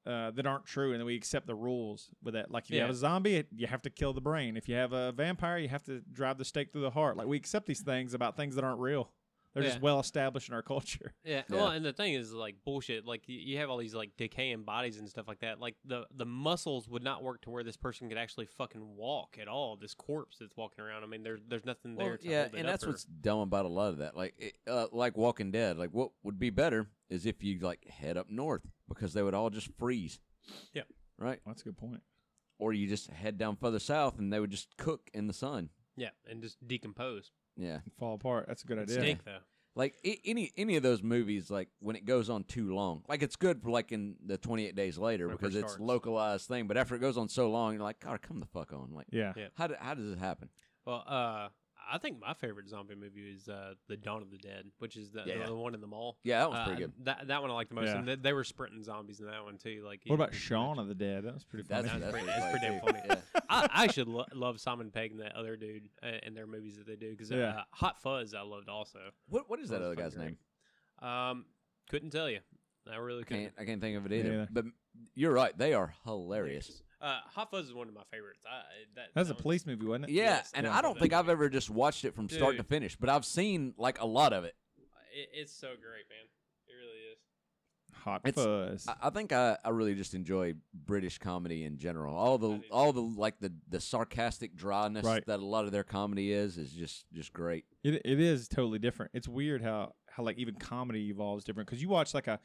that aren't true, and then we accept the rules with that. Like if you have a zombie, you have to kill the brain. If you have a vampire, you have to drive the stake through the heart. Like we accept these things about things that aren't real. They're just well established in our culture. Yeah. Well, and the thing is, like, bullshit. Like, you have all these, like, decaying bodies and stuff like that. Like, the muscles would not work to where this person could actually fucking walk at all. This corpse that's walking around. I mean, there's nothing there to hold it and up that's what's dumb about a lot of that. Like Walking Dead. Like, what would be better is if you, like, head up north because they would all just freeze. Yeah. Right? Well, that's a good point. Or you just head down further south and they would just cook in the sun. Yeah, and just decompose. Yeah. Fall apart. That's a good idea. Stink, though. Like any of those movies, like when it goes on too long, like it's good for like in the 28 Days Later because it's localized thing. But after it goes on so long, you're like, God, come the fuck on! Like, how does it happen? Well, I think my favorite zombie movie is the Dawn of the Dead, which is the one in the mall. Yeah, that one's pretty good. That one I like the most. Yeah. And they were sprinting zombies in that one too. Like, what about Shaun of the Dead? That was pretty funny. That's pretty damn funny. Yeah. I should love Simon Pegg and that other dude in their movies that they do because Hot Fuzz I loved also. What is that other guy's name? Couldn't tell you. I really couldn't. I can't think of it either. But you're right. They are hilarious. Hot Fuzz is one of my favorites. That's a police movie, wasn't it? Yeah, yes, and I don't think I've ever just watched it from start to finish, but I've seen like a lot of it. It's so great, man. It really is. Hot Fuzz. I think I really just enjoy British comedy in general. All the like the sarcastic dryness that a lot of their comedy is just great. It is totally different. It's weird how like even comedy evolves different because you watch like a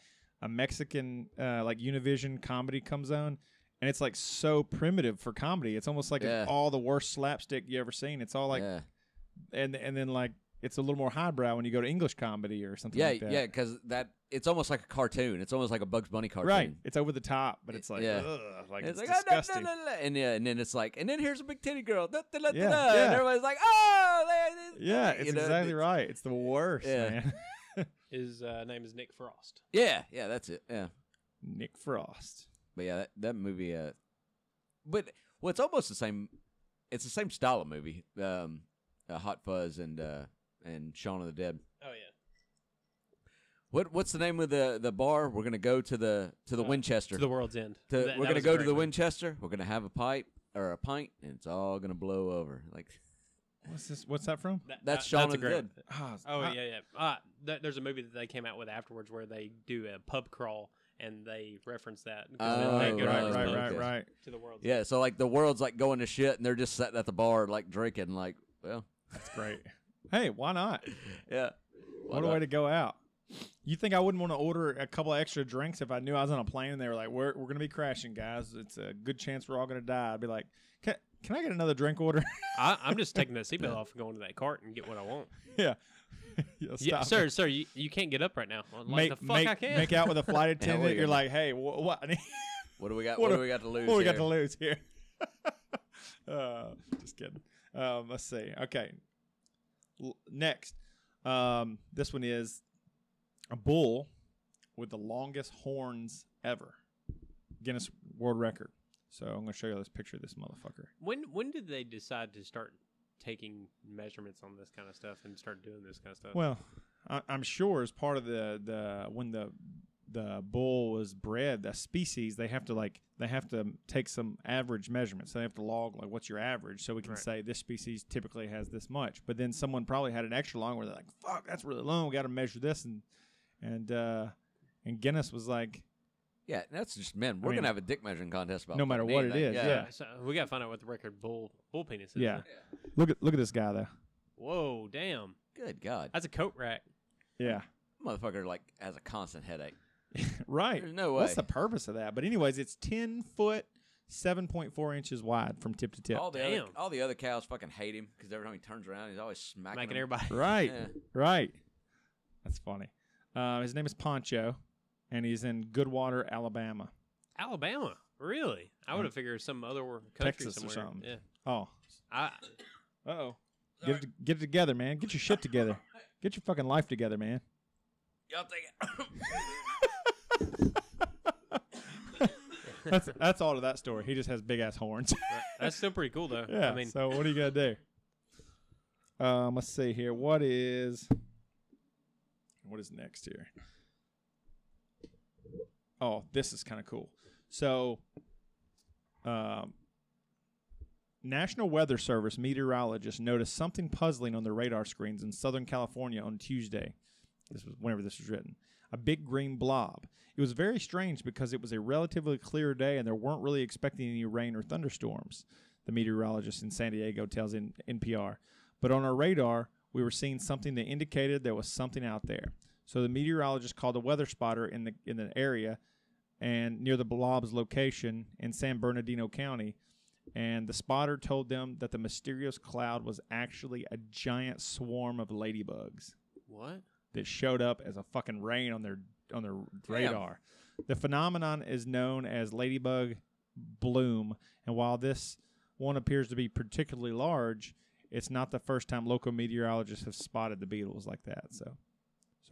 Mexican like Univision comedy comes on. And it's like so primitive for comedy. It's almost like all the worst slapstick you ever seen. It's all like, and then like it's a little more highbrow when you go to English comedy or something like that. Yeah, because it's almost like a cartoon. It's almost like a Bugs Bunny cartoon. Right. It's over the top, but it's like, ugh, like it's disgusting. And then it's like, and then here's a big titty girl. And everybody's like, yeah, it's exactly right. It's the worst, man. His name is Nick Frost. Yeah, that's it. Yeah, Nick Frost. But yeah, that movie. But it's almost the same. It's the same style of movie. Hot Fuzz and Shaun of the Dead. Oh yeah. What's the name of the bar? We're gonna go to the Winchester. To the World's End. We're gonna go to the Winchester. We're gonna have a pint, and it's all gonna blow over. Like, what's this? What's that from? That's Shaun of the Dead. Yeah. There's a movie that they came out with afterwards where they do a pub crawl. And they reference that. Right. To the world. Yeah, so like the world's like going to shit, and they're just sitting at the bar like drinking. Like, well, that's great. Hey, why not? Yeah. What a way to go out. You think I wouldn't want to order a couple of extra drinks if I knew I was on a plane and they were like, we're going to be crashing, guys. It's a good chance we're all going to die. I'd be like, can I get another drink order? I'm just taking the seatbelt off and going to that cart and get what I want. Yeah. Sir, you can't get up right now. Like, I can. Make out with a flight attendant. You're like, hey, what? What do we got? What do we got to lose? What do we got to lose here? Just kidding. Let's see. Okay. Next, this one is a bull with the longest horns ever. Guinness World Record. So I'm going to show you this picture of this motherfucker. When did they decide to start taking measurements on this kind of stuff and start doing this kind of stuff? Well, I'm sure as part of the when the the bull was bred, the species, they have to take some average measurements. So they have to log like what's your average, so we can say this species typically has this much. But then someone probably had an extra long where they're like, fuck, that's really long. We got to measure this, and Guinness was like, yeah, that's just men. We're gonna have a dick measuring contest about no matter what it is. Yeah. So we gotta find out what the record bull penis is. Yeah. Look at this guy though. Whoa, damn. Good God. That's a coat rack. Yeah. Motherfucker like has a constant headache. Right. There's no way. What's the purpose of that? But anyways, it's 10 foot, 7.4 inches wide from tip to tip. All the other cows fucking hate him because every time he turns around, he's always smacking them. everybody. Right. Yeah. Right. That's funny. His name is Poncho, and he's in Goodwater, Alabama. Alabama? Really? I would have figured some other country Texas somewhere. or something. Yeah. Oh. Uh-oh. Get it together, man. Get your shit together. Get your fucking life together, man. Y'all take it. That's all to that story. He just has big ass horns. Right. That's still pretty cool, though. Yeah. I mean, So what are you gonna do? Let's see here. What is next here? Oh, this is kind of cool. So, National Weather Service meteorologists noticed something puzzling on the radar screens in Southern California on Tuesday. This was whenever this was written. A big green blob. It was very strange because it was a relatively clear day and they weren't really expecting any rain or thunderstorms, the meteorologist in San Diego tells NPR. But on our radar, we were seeing something that indicated there was something out there. So the meteorologist called a weather spotter in the area and near the blob's location in San Bernardino County, and the spotter told them that the mysterious cloud was actually a giant swarm of ladybugs. what? That showed up as a fucking rain on their radar. The phenomenon is known as ladybug bloom, and while this one appears to be particularly large, it's not the first time local meteorologists have spotted the beetles like that. So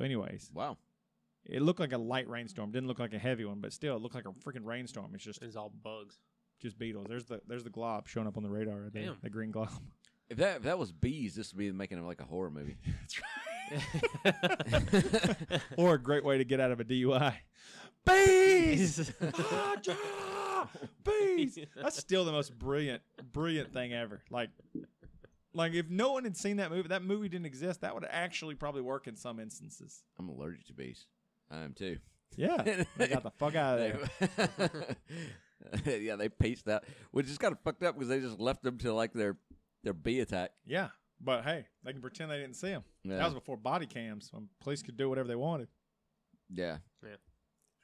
anyways, Wow. it looked like a light rainstorm. Didn't look like a heavy one, but still, it looked like a freaking rainstorm. It's just all bugs. just beetles. There's the glob showing up on the radar right there. Damn. The green glob. If that was bees, this would be making it like a horror movie. That's right. Or a great way to get out of a DUI. Bees! Bees! That's still the most brilliant thing ever. Like if no one had seen that movie didn't exist, that would actually probably work in some instances. I'm allergic to bees. I am too. Yeah. They got the fuck out of there. Yeah, they pieced out, which is kind of fucked up because they just left them to like their bee attack. Yeah. But hey, they can pretend they didn't see them. Yeah. That was before body cams when police could do whatever they wanted. Yeah. Yeah.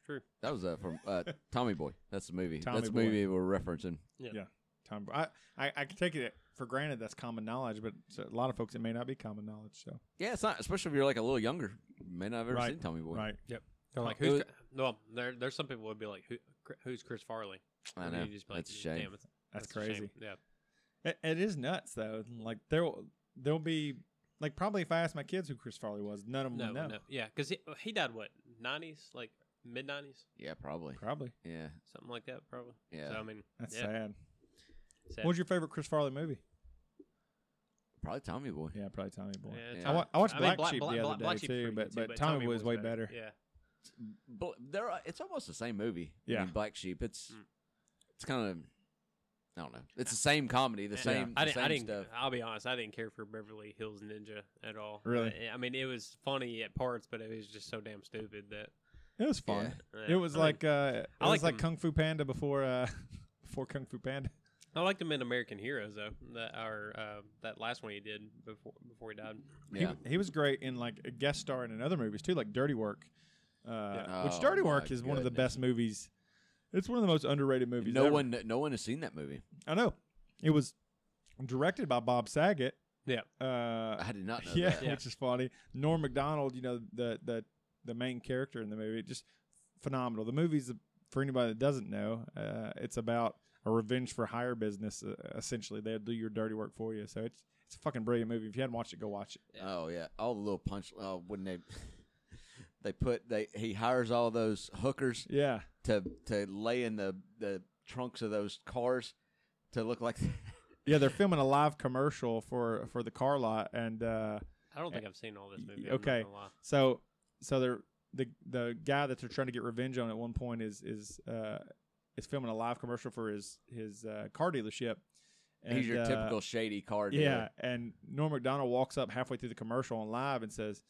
True. That was from Tommy Boy. That's the movie. Tommy That's the Boy. movie we're referencing. Yeah. Tom, I can take it for granted that's common knowledge, but a lot of folks it may not be common knowledge. So Yeah, it's not, especially if you're like a little younger. You may not have ever Right. seen Tommy Boy. right. Yep. They're like, It was- there's some people would be like, who's Chris Farley? I And know. you just be like, That's a shame. Damn, That's a crazy. shame. Yeah. It is nuts though. Like there'll be like probably if I asked my kids who Chris Farley was, none of them would know. No. Yeah, because he died what 90s, like mid 90s, Yeah, probably. Probably. Yeah. something like that, probably. Yeah. So I mean, That's yeah, sad. sad. What was your favorite Chris Farley movie? Probably Tommy Boy. Yeah, probably Tommy Boy. Yeah, Yeah. Tom- I watched I mean, Black Sheep the other Black day Sheep's too, pretty good but too, Tommy Boy is way better. Yeah. It's almost the same movie. Yeah. I mean, Black Sheep. It's kind of, I don't know. It's the same comedy, the same, I the didn't, same stuff. I'll be honest. I didn't care for Beverly Hills Ninja at all. Really? I mean, it was funny at parts, but it was just so damn stupid that It was fun. Yeah. It was I mean, like it I was like like them. Kung Fu Panda before before Kung Fu Panda. I liked him in American Heroes though. That last one he did before he died. Yeah. He was great in like a guest star in other movies too, like Dirty Work. Which Oh, Dirty my Work is one of the goodness. best movies. It's one of the most underrated movies. No ever. one has seen that movie. I know. It was directed by Bob Saget. Yeah. I did not know Yeah, that. Yeah. which is funny. Norm Macdonald, the main character in the movie, just phenomenal. The movie's for anybody that doesn't know, it's about a revenge for hire business. Essentially, they'll do your dirty work for you. So it's a fucking brilliant movie. If you hadn't watched it, go watch it. Oh yeah, all the little punch. Oh, when he hires all those hookers Yeah, to lay in the trunks of those cars to look like. yeah. They're filming a live commercial for the car lot, and I don't think I've seen all this movie. I'm not okay. gonna lie. so the guy that they're trying to get revenge on at one point is filming a live commercial for his car dealership. And, He's your typical shady car dealer. Yeah, and Norm Macdonald walks up halfway through the commercial on live and says,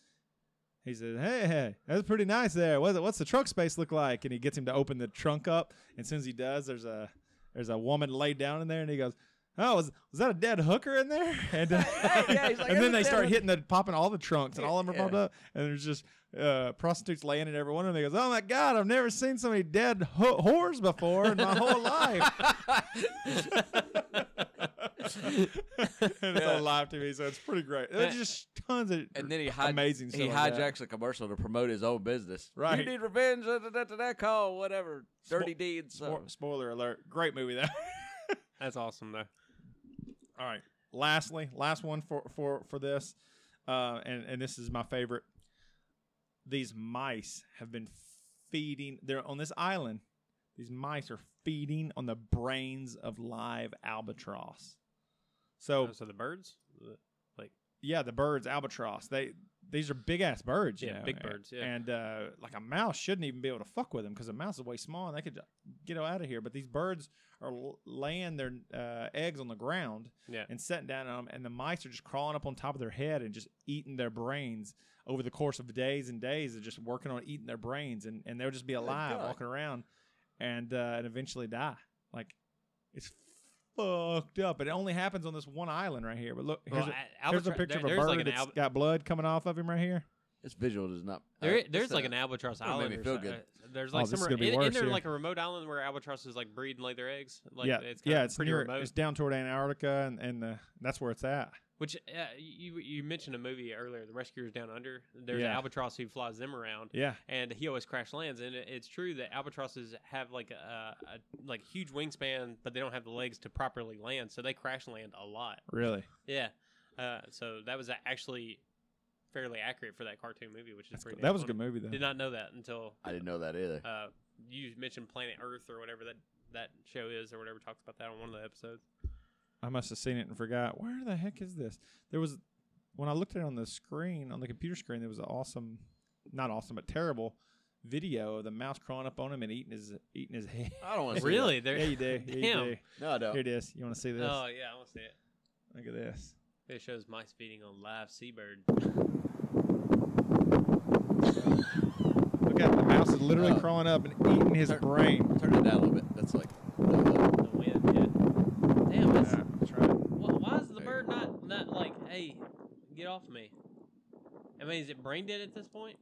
hey, that's pretty nice there. What's the trunk space look like? And he gets him to open the trunk up. And as soon as he does, there's a woman laid down in there, and he goes, "Oh, was that a dead hooker in there?" And, he's like, and then they start popping all the trunks, and all of them are popped up, and there's just prostitutes laying in every one of them. He goes, "Oh my God, I've never seen so many dead whores before in my whole life." And it's on live TV, so it's pretty great. There's just tons of amazing stuff. He hijacks a commercial to promote his own business. Right. You need revenge, that call, whatever. Dirty deeds. Spoiler alert. Great movie, though. That's awesome, though. All right. Last one for this, and this is my favorite. These mice have been feeding. They're on this island. These mice are feeding on the brains of live albatross. So the birds, yeah, the birds, albatross. These are big ass birds. Yeah, big birds. Yeah, and like a mouse shouldn't even be able to fuck with them because a mouse is way small and they could get out of here. But these birds are laying their eggs on the ground and sitting down on them, and the mice are just crawling up on top of their head and just eating their brains over the course of days and days of just working on eating their brains, and they'll just be alive walking around and eventually die. Like, it's fucked up. It only happens on this one island right here. But look, here's a picture of a bird that's got blood coming off of him right here. This visual does not. There's like an albatross island. Made me feel good. There's like isn't there like a remote island where albatrosses like breed and lay their eggs? Like, it's pretty remote. It's down toward Antarctica, and that's where it's at. Which you mentioned a movie earlier, The Rescuers Down Under. There's an albatross who flies them around. Yeah, and he always crash lands. And it's true that albatrosses have like a huge wingspan, but they don't have the legs to properly land, so they crash land a lot. Really? Yeah. So that was actually fairly accurate for that cartoon movie, which is pretty. That was a good movie, though. Did not know that until I didn't know that either. You mentioned Planet Earth or whatever that show is, or whatever talks about that on one of the episodes. I must have seen it and forgot. Where the heck is this? There was, when I looked at it on the screen, on the computer screen, there was an awesome, not awesome, but terrible video of the mouse crawling up on him and eating his head. I don't want to see really? that. Yeah, you do. Yeah, you do. No, I don't. Here it is. You want to see this? Oh, yeah, I want to see it. Look at this. It shows mice feeding on live seabird. Look at the mouse is literally crawling up and eating his brain. Turn it down a little bit. That's like the wind, yeah. Damn, that's right. Why is the bird not like, hey, get off of me? I mean, is it brain dead at this point?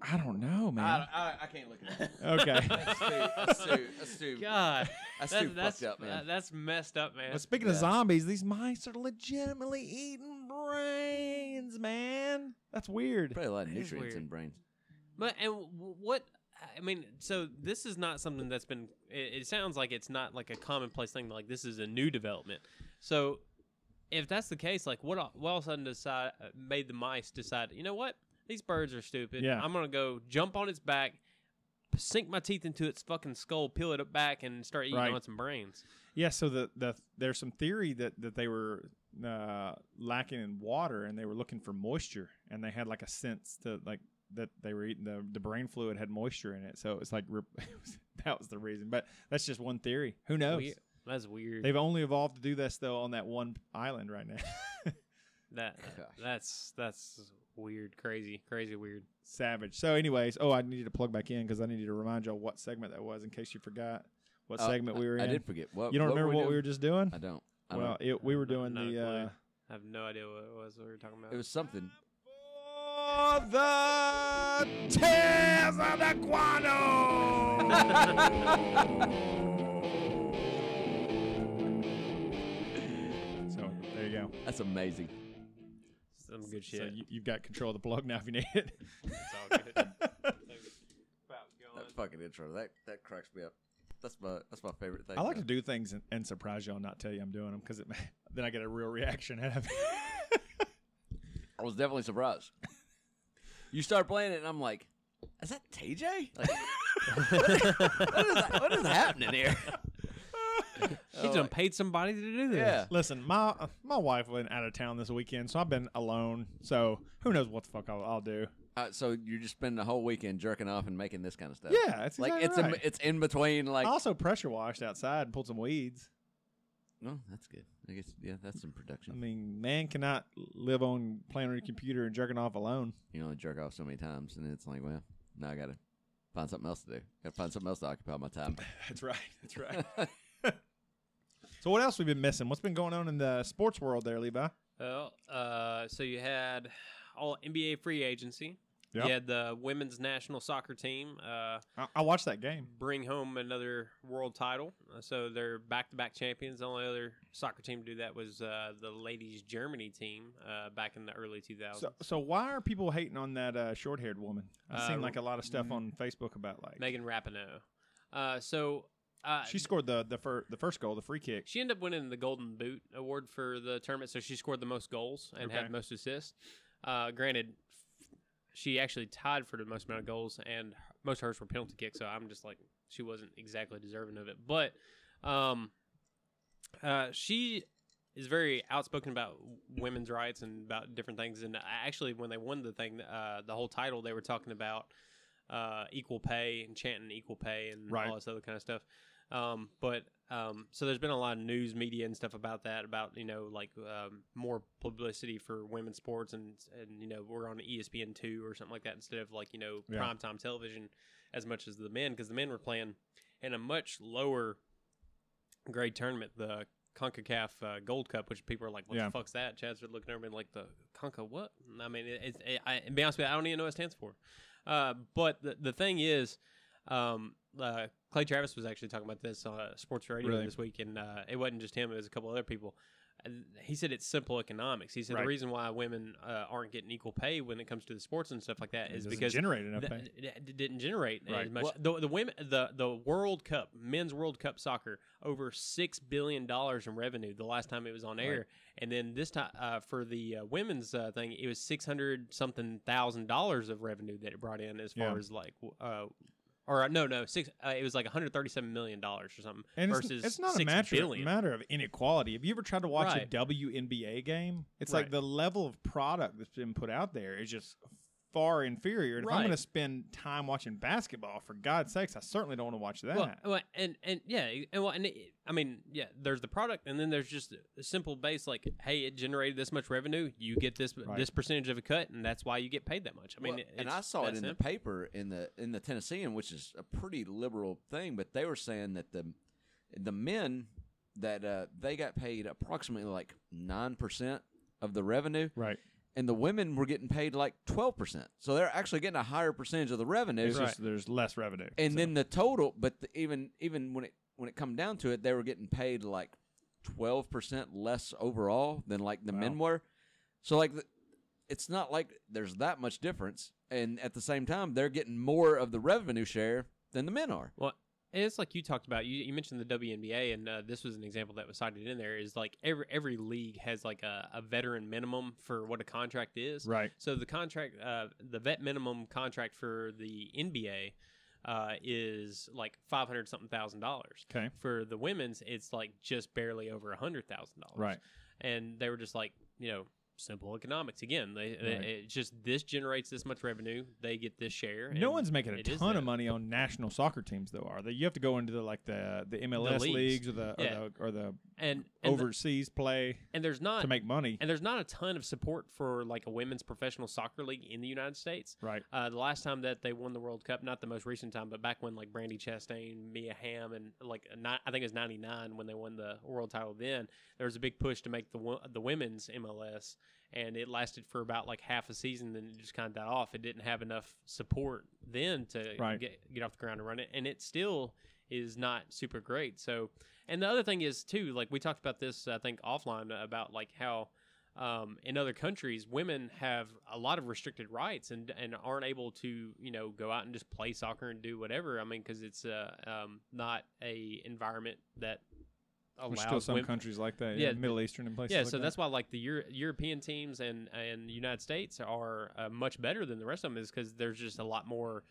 I don't know, man. I can't look at it. Okay. That's too. God, that's too fucked up, man. That's messed up, man. But speaking of zombies, these mice are legitimately eating brains, man. That's weird. Probably a lot of nutrients in brains. But what? I mean, so this is not something that's been. It sounds like it's not like a commonplace thing. Like, this is a new development. So, if that's the case, like, what all of a sudden made the mice decide? You know what? These birds are stupid. Yeah. I'm gonna go jump on its back, sink my teeth into its fucking skull, peel it back, and start eating on some brains. Yeah. So there's some theory that they were lacking in water and they were looking for moisture, and they had like a sense to like. That they were eating the brain fluid had moisture in it, so it's like that was the reason. But that's just one theory. Who knows? That's weird. They've only evolved to do this though on that one island right now. That's weird, crazy weird, savage. So, anyways, I needed to plug back in because I needed to remind y'all what segment that was in case you forgot what segment we were in. I did forget. You don't remember what we were just doing? I don't. We were doing the. I have no idea what it was we were talking about. It was something. The Tears of the Guano. So there you go. That's amazing. Some good shit. So you've got control of the plug now if you need it. It's all good. That fucking intro that cracks me up. That's my favorite thing. I like to do things and surprise y'all, and not tell you I'm doing them because then I get a real reaction out of it. I was definitely surprised. You start playing it, and I'm like, "Is that TJ? Like, what is happening here?" He done paid somebody to do this. Yeah. Listen, my wife went out of town this weekend, so I've been alone. So who knows what the fuck I'll do. So you're just spending the whole weekend jerking off and making this kind of stuff. Yeah, it's like exactly right. it's in between. Like I also pressure washed outside and pulled some weeds. Oh, that's good. I guess that's some production. I mean, man cannot live on playing on your computer and jerking off alone. You only jerk off so many times, and it's like, well, now I gotta find something else to do. Gotta find something else to occupy my time. That's right. That's right. So what else we've been missing? What's been going on in the sports world there, Levi? Well, so you had all NBA free agency. Yep. You had the women's national soccer team I watched that game. bring home another world title. So they're back-to-back champions. The only other soccer team to do that was the ladies' Germany team back in the early 2000s. So why are people hating on that short-haired woman? I've seen like a lot of stuff on Facebook about like Megan Rapinoe. she scored the first goal, the free kick. She ended up winning the Golden Boot award for the tournament, so she scored the most goals and had the most assists. Granted, she actually tied for the most amount of goals, and most of hers were penalty kicks, so I'm just like, she wasn't exactly deserving of it. But she is very outspoken about women's rights and about different things. And actually, when they won the thing, the whole title, they were talking about equal pay and chanting equal pay and all this other kind of stuff. So there's been a lot of news media and stuff about that, about, more publicity for women's sports and we're on ESPN2 or something like that instead of primetime television as much as the men, because the men were playing in a much lower grade tournament, the CONCACAF Gold Cup, which people are like, what the fuck's that? Chad's looking over and like, the Conca what? I mean, to be honest with you, I don't even know what it stands for. But the thing is, Clay Travis was actually talking about this on sports radio this week, and it wasn't just him; it was a couple other people. He said it's simple economics. He said the reason why women aren't getting equal pay when it comes to the sports and stuff like that is because it didn't generate as much. The women, the World Cup, men's World Cup soccer, over $6 billion in revenue the last time it was on air, and then this time for the women's thing, it was $600-something thousand of revenue that it brought in as far as like. It was like $137 million or something. And versus it's not a matter of inequality. Have you ever tried to watch a WNBA game? It's like the level of product that's been put out there is just far inferior. And if I'm going to spend time watching basketball, for God's sakes, I certainly don't want to watch that. There's the product, and then there's just a simple base like, hey, it generated this much revenue, you get this percentage of a cut, and that's why you get paid that much. I mean, and I saw it in the paper in the Tennessean, which is a pretty liberal thing, but they were saying that the men that they got paid approximately like 9% of the revenue, right. And the women were getting paid like 12%. So they're actually getting a higher percentage of the revenue. It's just there's less revenue. And then the total, but even when it come down to it, they were getting paid like 12% less overall than like the men were. So like it's not like there's that much difference. And at the same time, they're getting more of the revenue share than the men are. Well, it's like you talked about. You mentioned the WNBA, and this was an example that was cited in there. Is like every league has like a veteran minimum for what a contract is. Right. So the contract, the vet minimum contract for the NBA is like $500-something thousand. Okay. For the women's, it's like just barely over $100,000. Right. And they were just like, simple economics again. It's just this generates this much revenue. They get this share. No one's making a ton of money on national soccer teams, though, are they? You have to go into the MLS leagues or the overseas play. And there's not to make money. And there's not a ton of support for like a women's professional soccer league in the United States. Right. The last time that they won the World Cup, not the most recent time, but back when like Brandi Chastain, Mia Hamm, and I think it was '99 when they won the world title. Then there was a big push to make the women's MLS. And it lasted for about like half a season, then it just kind of died off. It didn't have enough support then to get off the ground and run it, and it still is not super great. So, and the other thing is too, like we talked about this, I think offline about like how in other countries women have a lot of restricted rights and aren't able to go out and just play soccer and do whatever. I mean, because it's not a environment that. There's still some countries like that, Middle Eastern and places. Yeah, like so that. that's why like the European teams and the United States are much better than the rest of them, is because there's just a lot more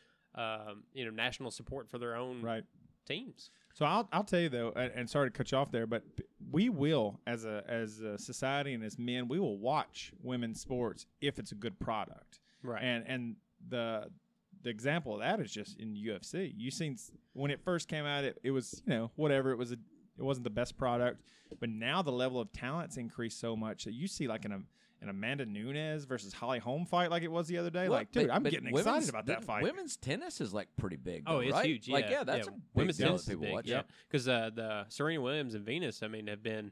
national support for their own teams. So I'll tell you though, and sorry to cut you off there, but we will as a society and as men, we will watch women's sports if it's a good product, right? And the example of that is just in UFC. You seen when it first came out, it was whatever, it wasn't the best product, but now the level of talent's increased so much that you see like an Amanda Nunes versus Holly Holm fight like it was the other day. Well, like, dude, I'm but getting excited about that fight. Women's tennis is like pretty big. Oh, Though, it's right? huge. Yeah, Like, that's a women's big deal tennis that is people big. watch. Yeah, because the Serena Williams and Venus, I mean, have been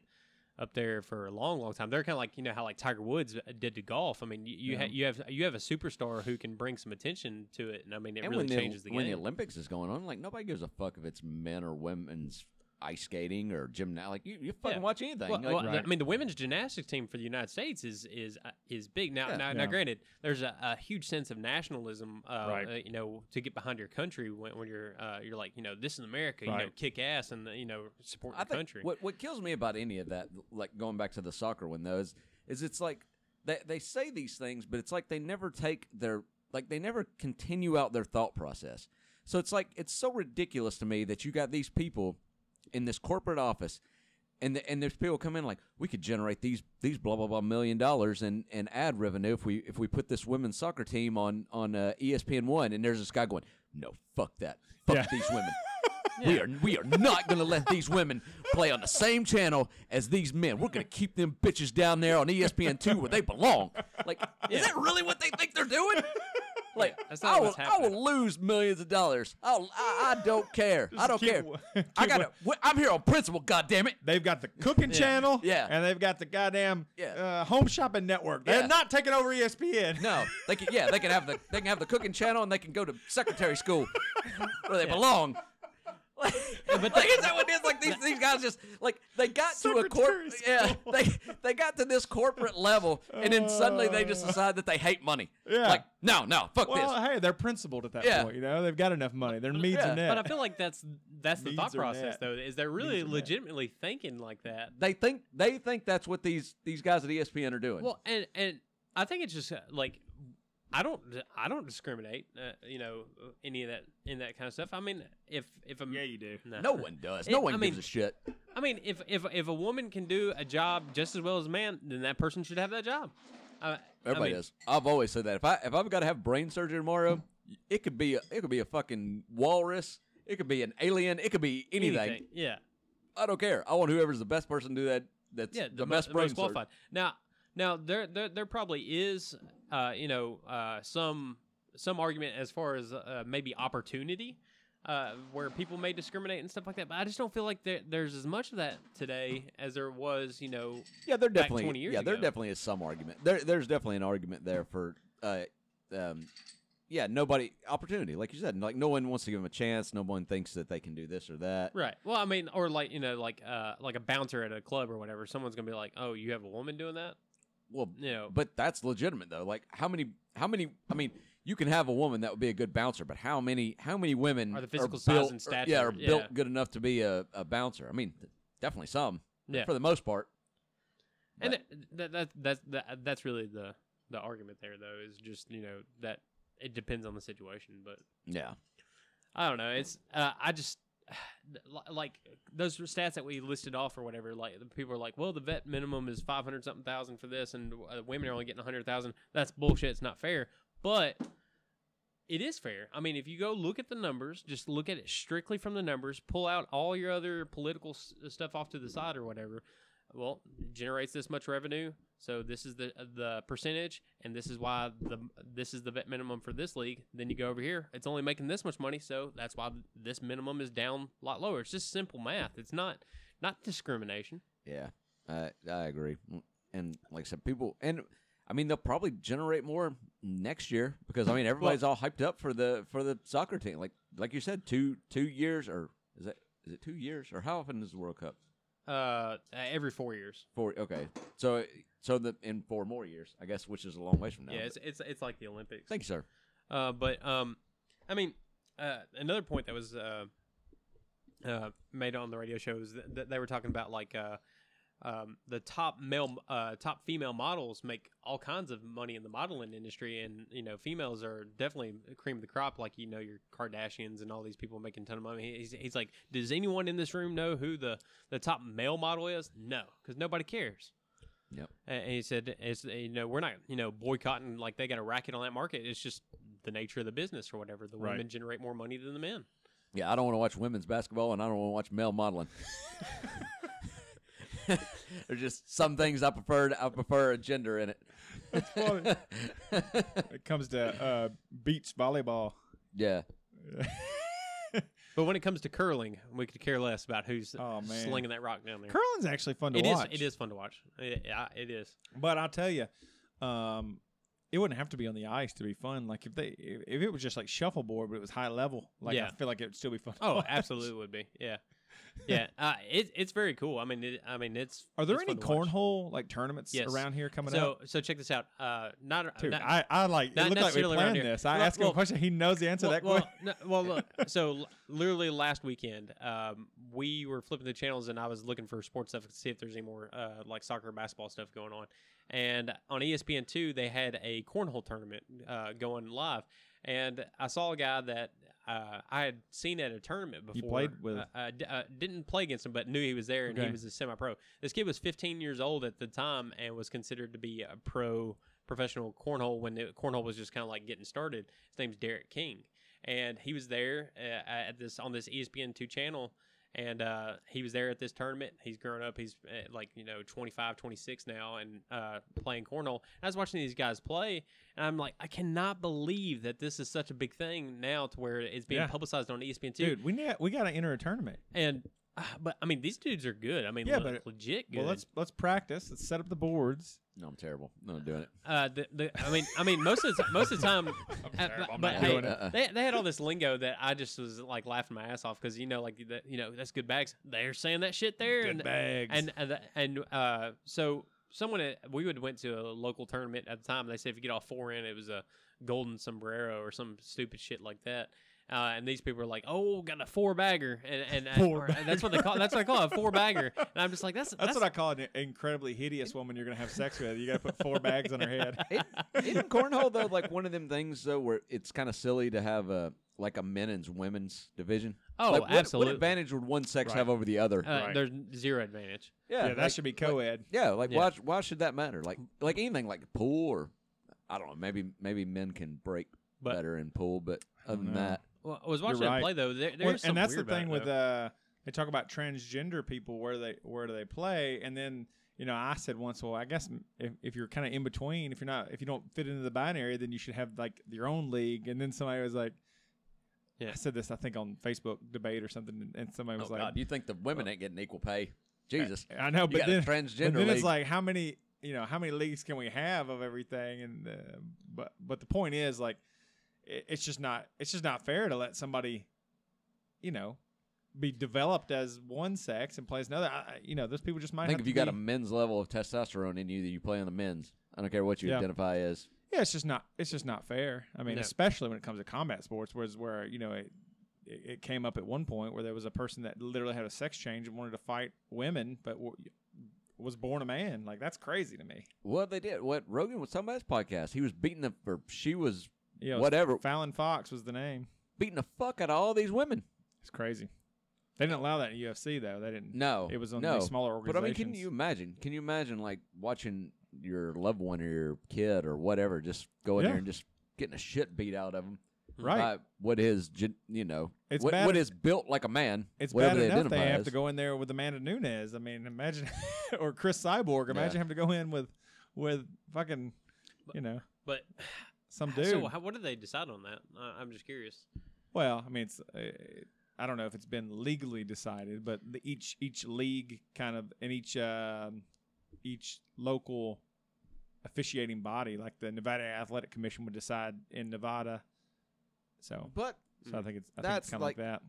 up there for a long, long time. They're kind of like how like Tiger Woods did to golf. I mean, you have a superstar who can bring some attention to it, and I mean, it really changes the game. When the Olympics is going on, like nobody gives a fuck if it's men or women's ice skating or gymnastics. Like you fucking watch anything. Well, I mean, the women's gymnastics team for the United States is big now. Now, granted, there's a huge sense of nationalism, to get behind your country when you're like, this is America, kick ass and support the country. What kills me about any of that, like going back to the soccer one though, is it's like they say these things, but it's like they never they never continue out their thought process. So it's like it's so ridiculous to me that you got these people in this corporate office, and there's people come in like, we could generate these blah blah blah $1 million in ad revenue if we put this women's soccer team on ESPN1, and there's this guy going, no, fuck that, fuck these women. We are not going to let these women play on the same channel as these men. We're going to keep them bitches down there on ESPN2 where they belong. Like, is that really what they think they're doing? Like, I will lose millions of dollars. I don't care. I don't care. I'm here on principle. Goddammit. They've got the cooking channel. Yeah. And they've got the goddamn home shopping network. They're not taking over ESPN. No, they can. Yeah, they can have the cooking channel, and they can go to secretary school where they belong. But like, is that what it is? Like these guys just like they got to a corporate, they got to this corporate level, and then suddenly they just decide that they hate money. Yeah, like no, fuck this. Well, hey, they're principled at that point. They've got enough money. Their needs are met. But I feel like that's the thought process though. Is they're really legitimately thinking like that? They think that's what these guys at ESPN are doing. Well, and I think it's just like. I don't discriminate, any of that in that kind of stuff. I mean, if you do. No one does. No one gives a shit. I mean, if a woman can do a job just as well as a man, then that person should have that job. Everybody does. I've always said that. If I've got to have brain surgery tomorrow, it could be a fucking walrus. It could be an alien. It could be anything. Yeah. I don't care. I want whoever's the best person to do that. That's the best brain most qualified. Now there probably is some argument as far as maybe opportunity where people may discriminate and stuff like that, but I just don't feel like there's as much of that today as there was there definitely 20 years ago. There definitely is some argument. There's definitely an argument there for nobody opportunity, like you said, like no one wants to give them a chance. No one thinks that they can do this or that. Right. Well, I mean, or like like a bouncer at a club or whatever. Someone's gonna be like, "Oh, you have a woman doing that?" Well, but that's legitimate though. Like how many? I mean, you can have a woman that would be a good bouncer, but how many women are the physical size and stature? Are built good enough to be a bouncer? I mean, definitely some. Yeah. For the most part. And that's really the argument there though, is just that it depends on the situation. But yeah, I don't know. It's I just. Like those stats that we listed off or whatever, like people are like, well, the vet minimum is 500-something thousand for this, and women are only getting 100,000. That's bullshit. It's not fair, but it is fair. I mean, if you go look at the numbers, just look at it strictly from the numbers, pull out all your other political stuff off to the side or whatever. Well, it generates this much revenue, so this is the percentage, and this is why this is the vet minimum for this league. Then you go over here, it's only making this much money, so that's why this minimum is down a lot lower. It's just simple math. It's not discrimination. Yeah, I agree. And like I said, people, and I mean they'll probably generate more next year because I mean everybody's all hyped up for the soccer team. Like you said, 2 years, or is it 2 years, or how often is the World Cup? Every 4 years. Okay. So in 4 more years, I guess, which is a long ways from now. Yeah, it's like the Olympics. Thank you, sir. But I mean, another point that was made on the radio show is that they were talking about like the top female models make all kinds of money in the modeling industry, and females are definitely cream of the crop, like your Kardashians and all these people making a ton of money. He's like, does anyone in this room know who the top male model is? No, because nobody cares. Yep. And he said, we're not boycotting like they got a racket on that market. It's just the nature of the business or whatever. The Right. women generate more money than the men. Yeah, I don't want to watch women's basketball, and I don't want to watch male modeling. There's just some things I prefer a gender in it. That's funny. It comes to beach volleyball. Yeah. But when it comes to curling, we could care less about who's Oh, man. slinging that rock down there. Curling's actually fun to It is. watch. It is fun to watch. It is. But I'll tell you, it wouldn't have to be on the ice to be fun. Like if it was just like shuffleboard, but it was high level, like Yeah. I feel like it would still be fun. to Oh, watch. absolutely would be. Yeah. Yeah. It's very cool. I mean, it's. Are there it's any fun to watch. cornhole like tournaments Yes. around here coming up? So check this out. Dude, not I like. It not looked like we necessarily around planned here. this. I Well, asked him a well, question. He knows the answer that quick. Look. So literally last weekend, we were flipping the channels and I was looking for sports stuff to see if there's any more like soccer, basketball stuff going on. And on ESPN2, they had a cornhole tournament going live, and I saw a guy that I had seen at a tournament before. You played with? Didn't play against him, but knew he was there, and he Okay. was a semi-pro. This kid was 15 years old at the time and was considered to be a professional cornhole when cornhole was just kind of like getting started. His name's Derek King, and he was there on this ESPN2 channel. And he was there at this tournament. He's grown up. He's 25, 26 now and playing cornhole. And I was watching these guys play, and I'm like, I cannot believe that this is such a big thing now to where it's being Yeah. publicized on ESPN2. Dude, we got to enter a tournament. And, but, I mean, these dudes are good. I mean, Yeah, but legit good. Well, let's practice. Let's set up the boards. No, I'm terrible. I'm not doing it. I mean, most of the time, I'm but not hey, doing it. they had all this lingo that I just was like laughing my ass off because that's good bags. They're saying that shit there, Good bags. and so someone we went to a local tournament at the time. They said if you get all four in, it was a golden sombrero or some stupid shit like that. And these people are like, "Oh, got a four bagger," and that's what they call. That's what I call it, a four bagger. And I'm just like, that's what I call an incredibly hideous woman you're gonna have sex with. You gotta put 4 bags on her head. Isn't cornhole though like one of them things though where it's kind of silly to have a men and women's division? Oh, like, absolutely. What advantage would one sex Right. have over the other? Right. There's zero advantage. Yeah, that should be co-ed. Why should that matter? Like anything like pool or I don't know. Maybe men can break better in pool, but other than that. Well, I was watching You're them right. play though. And that's the thing with they talk about transgender people where do they play, and then I said once, well, I guess if you're kind of in between, if you don't fit into the binary, then you should have like your own league. And then somebody was like, I said this I think on Facebook debate or something, and somebody was like, God, you think the women ain't getting equal pay? Jesus, I know, but then transgender it's league. like how many leagues can we have of everything? And but the point is like. It's just not fair to let somebody, be developed as one sex and plays another. Those people just might. I think have if you got a men's level of testosterone in you, that you play on the men's. I don't care what you identify as. Yeah, it's just not fair. I mean, especially when it comes to combat sports, where it came up at one point where there was a person that literally had a sex change and wanted to fight women, but was born a man. Like that's crazy to me. What they did, what Rogan was talking about his podcast, he was beating them, or she was. Yeah, whatever. Fallon Fox was the name. Beating the fuck out of all these women. It's crazy. They didn't allow that in UFC though. They didn't. No, it was on these smaller organizations. But I mean, can you imagine? Can you imagine like watching your loved one or your kid or whatever just go in there and just getting a shit beat out of them? Right. What is it's what, bad what is built like a man? It's whatever bad they enough identify they have as. to go in there with Amanda Nunes. I mean, imagine or Chris Cyborg. Imagine having to go in with fucking But some dude. So what did they decide on that? I'm just curious. Well, I mean, it's I don't know if it's been legally decided, but each league kind of and each local officiating body, like the Nevada Athletic Commission, would decide in Nevada. So I think it's kind of like that.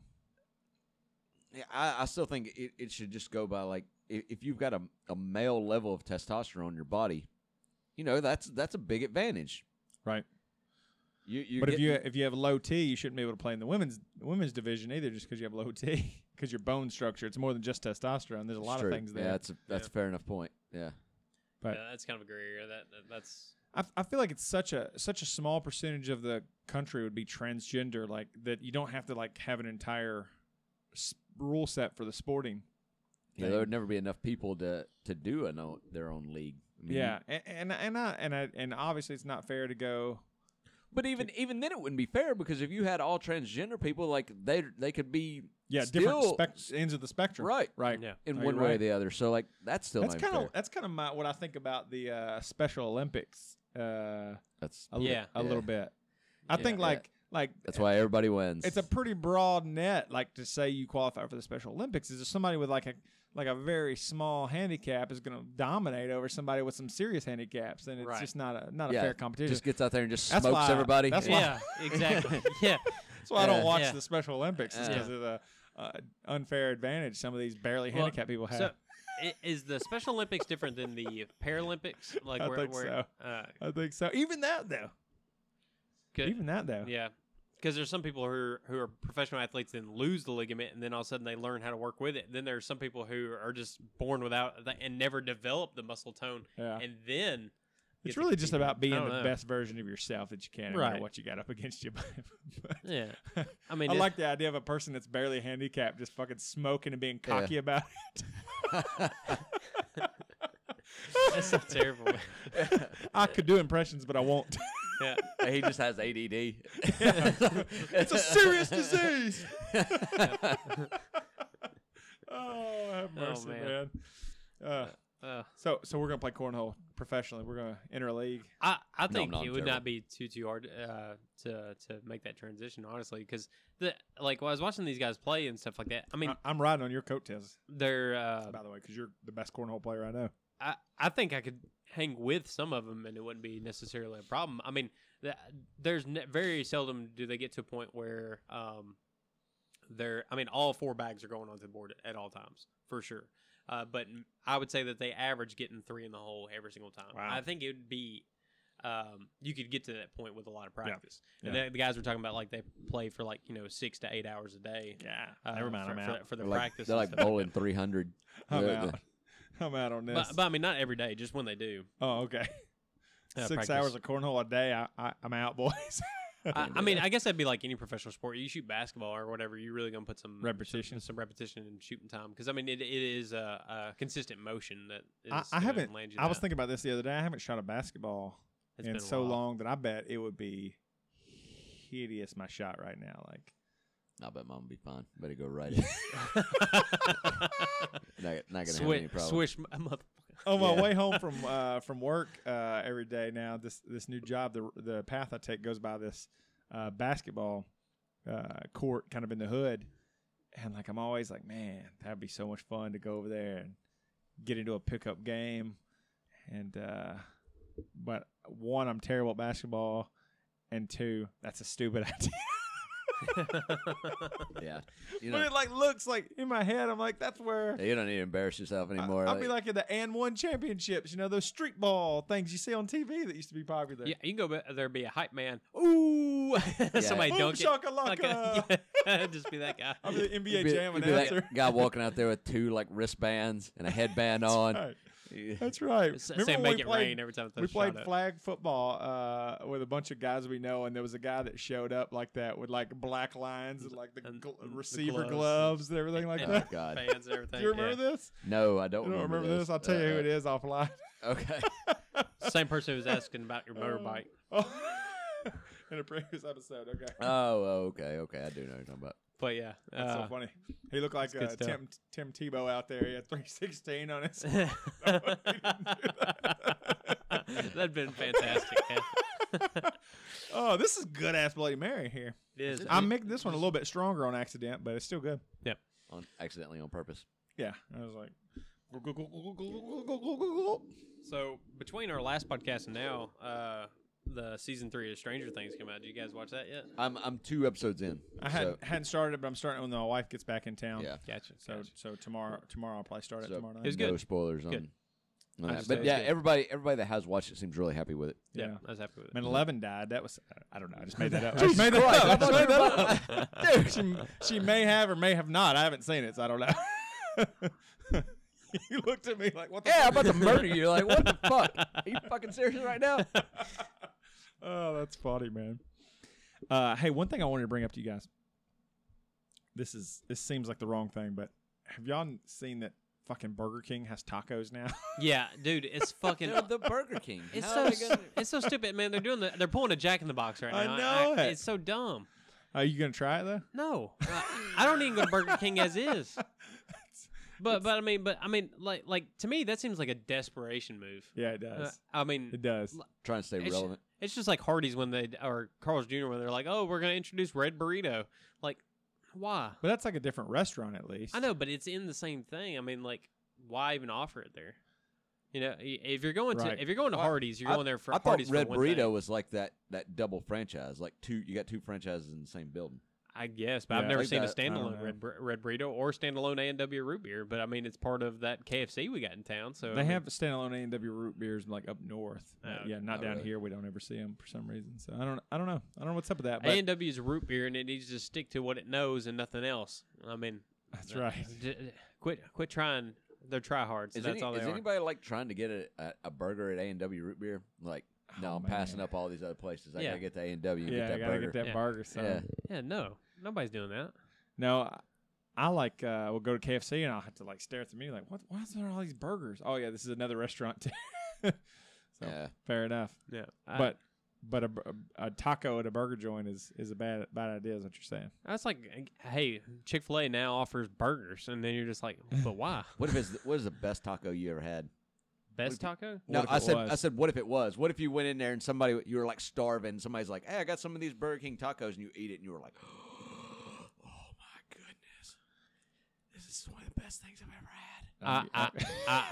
Yeah, I still think it should just go by like if you've got a male level of testosterone in your body, that's a big advantage. Right. You but if you have low T, you shouldn't be able to play in the women's division either, just because you have low T, because your bone structure, it's more than just testosterone. There's a lot of things there. Yeah, that's a fair enough point. Yeah. But that's kind of a gray area. That's. I feel like it's such a small percentage of the country would be transgender, like that you don't have to like have an entire rule set for the sporting. Yeah, there would never be enough people to do their own league. I mean, yeah, and obviously it's not fair to go. But even then, it wouldn't be fair because if you had all transgender people, like they could be different ends of the spectrum. Right. Yeah. In one way or the other. So like that's still not fair. That's kind of what I think about the Special Olympics. That's a little bit. I think like that's why everybody wins. It's a pretty broad net. Like to say you qualify for the Special Olympics is there somebody with like a very small handicap is going to dominate over somebody with some serious handicaps, and it's just not a fair competition. Just gets out there and just smokes everybody. That's why, exactly. Yeah. That's why I don't watch the Special Olympics. Is because of the unfair advantage some of these barely handicapped people have. So is the Special Olympics different than the Paralympics? Like I think so. I think so. Even that though. Yeah. Because there's some people who are professional athletes and lose the ligament, and then all of a sudden they learn how to work with it. Then there's some people who are just born without and never develop the muscle tone, and then it's really just about being the best version of yourself that you can, no matter what you got up against you. Yeah, I mean, I like the idea of a person that's barely handicapped just fucking smoking and being cocky about it. That's so terrible. I could do impressions, but I won't. Yeah, he just has ADD. It's a serious disease. Oh, have mercy, man. So we're gonna play cornhole professionally. We're gonna enter a league. I think it would not be too hard to make that transition, honestly, because when I was watching these guys play and stuff like that. I mean, I'm riding on your coattails. They're by the way, because you're the best cornhole player I know. I think I could hang with some of them, and it wouldn't be necessarily a problem. I mean, there's very seldom do they get to a point where all 4 bags are going onto the board at all times, for sure. But I would say that they average getting 3 in the hole every single time. Wow. I think it would be you could get to that point with a lot of practice. Yeah. And the guys were talking about like they play for 6 to 8 hours a day. Yeah, never mind. I'm out for the practice. They're like bowling 300. I'm out on this. But I mean, not every day, just when they do. Oh, okay. 6 hours of cornhole a day. I'm out, boys. I mean, I guess that'd be like any professional sport. You shoot basketball or whatever, you're really gonna put some repetition in shooting time. Because I mean, it is a consistent motion that is. I haven't. I was thinking about this the other day. I haven't shot a basketball in so long that I bet it would be hideous. My shot right now, like. I bet mom will be fine. Better go right in. not gonna have any problem. Swish, motherfucker. On my way home from work every day now, this new job, the path I take goes by this basketball court kind of in the hood, and I'm always like, man, that'd be so much fun to go over there and get into a pickup game, and but 1, I'm terrible at basketball, and 2, that's a stupid idea. Yeah, but it looks like in my head. I'm like, that's where you don't need to embarrass yourself anymore. I'll be like in the &1 championships, those street ball things you see on TV that used to be popular. Yeah, you can go. There be a hype man. Ooh, somebody dunk it. Just be that guy. I'm the NBA Jam announcer. That guy walking out there with 2 wristbands and a headband on. Right. That's right. Say make it rain every time. We played flag football with a bunch of guys we know, and there was a guy that showed up like that with black lines and the receiver gloves and everything like that. Oh God! Fans and everything. Do you remember this? No, I don't. You don't remember this? I'll tell you who it is offline. Okay. Same person who was asking about your motorbike. In a previous episode. Okay. Oh, okay. I do know what you're talking about. But yeah, that's so funny. He looked like Tim Tebow out there. He had 316 on his. That'd been fantastic. Man. Oh, this is good ass Bloody Mary here. It is. I'm making this one a little bit stronger on accident, but it's still good. Yep. Accidentally on purpose. Yeah, I was like. So between our last podcast and now, the season 3 of Stranger Things came out. Did you guys watch that yet? I'm 2 episodes in. I hadn't started it, but I'm starting when my wife gets back in town. Yeah, gotcha. So tomorrow I'll probably start it tomorrow night. It was good. No spoilers on that. But yeah, everybody that has watched it seems really happy with it. Yeah, I was happy with it. When 11 died, that was I don't know. I just made that up. Dude, she may have or may have not. I haven't seen it, so I don't know. You looked at me like, what the fuck? I'm about to murder you. Like, what the fuck? Are you fucking serious right now? Oh, that's funny, man. Hey, one thing I wanted to bring up to you guys. This seems like the wrong thing, but have y'all seen that fucking Burger King has tacos now. Yeah, dude, it's fucking. They're the Burger King. It's How so are they gonna- it's so stupid, man. They're pulling a Jack in the Box right I now. know it. It's so dumb. Are you gonna try it though? No, I don't even go to Burger King as is. But I mean, like to me, that seems like a desperation move. Yeah, it does. I mean, It does. Trying to stay It's- relevant. it's just like Hardee's or Carl's Jr. when they're like, "Oh, we're gonna introduce Red Burrito." Like, why? But that's like a different restaurant at least. I know, but it's in the same thing. I mean, like, why even offer it there? You know, if you're going Right. to Hardee's, you're going there for I thought Hardee's Red for one Burrito thing. was like that double franchise, like you got 2 franchises in the same building. I guess, but I've Yeah, never like seen a that. I don't standalone know. Red Burrito or standalone A&W root beer. But I mean, it's part of that KFC we got in town. So They I mean, have standalone A&W root beers like up north. Oh, Yeah, not oh, down really? here. We don't ever see them for some reason. So I don't know. I don't know what's up with that. But A&W is a root beer, and it needs to stick to what it knows and nothing else. I mean, that's right. Quit trying. They're tryhards. That's all they is are. anybody like trying to get a burger at A&W root beer? Like, no, Oh, I'm passing man. up all these other places. I Yeah. gotta get to A&W and Yeah, get I that gotta burger. get that Yeah. burger. So. Yeah. Yeah, no, nobody's doing that. No, I like we'll go to KFC and I'll have to like stare at the menu like what's there all these burgers? Oh yeah, this is another restaurant too. So Yeah. fair enough. Yeah, But a taco at a burger joint is a bad idea. Is what you're saying? that's like, hey, Chick-fil-A now offers burgers, and then you're just like, but why? What is the best taco you ever had? Best taco? No, What if I it said was? what if it was? What if you went in there and you were like starving, somebody's like, "Hey, I got some of these Burger King tacos," and you eat it and you were like, "Oh my goodness. This is one of the best things I've ever had."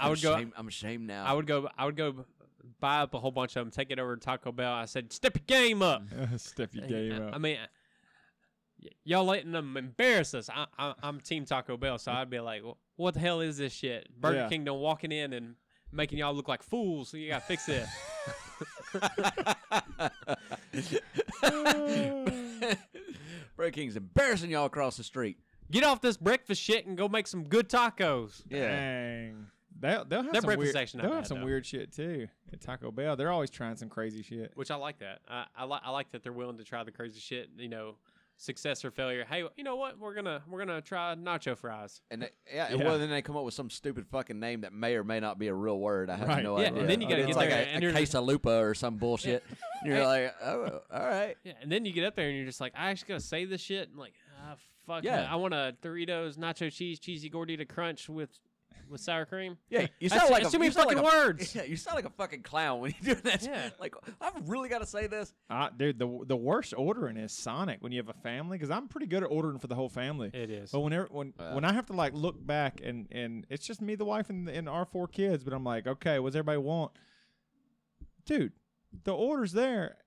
I would go. I'm ashamed now. I would go buy up a whole bunch of them, take it over to Taco Bell. I said, step your game up. Step your game up. I mean, y'all letting them embarrass us. I'm Team Taco Bell, so I'd be like, what the hell is this shit? Burger Yeah. King done walking in and making y'all look like fools, so you gotta fix it. Burger King's embarrassing y'all across the street. Get off this breakfast shit and go make some good tacos. Dang. They'll have Their some breakfast weird, section not they'll have bad, some though. weird shit too at Taco Bell. They're always trying some crazy shit. Which I like that. I like that they're willing to try the crazy shit. You know, success or failure. Hey, you know what? We're gonna try nacho fries. And Yeah. well, then they come up with some stupid fucking name that may or may not be a real word. I have Right. no Yeah, idea. and then you gotta it's get like there a and you're- quesalupa or some bullshit. And you're like, oh, all right. Yeah, and then you get up there and you're just like, I actually gotta say this shit. And like, fuck. Yeah. I want a Doritos nacho cheese cheesy gordita crunch with sour cream. Yeah, you That's- sound like that's a, too many you sound like fucking a- words. Yeah, you sound like a fucking clown when you do that. Yeah. Like, I've really got to say this. Dude, the worst ordering is Sonic when you have a family because I'm pretty good at ordering for the whole family. It is. But when I have to like look back and it's just me, the wife, and our 4 kids, but I'm like, okay, what's everybody want? Dude, the order's there.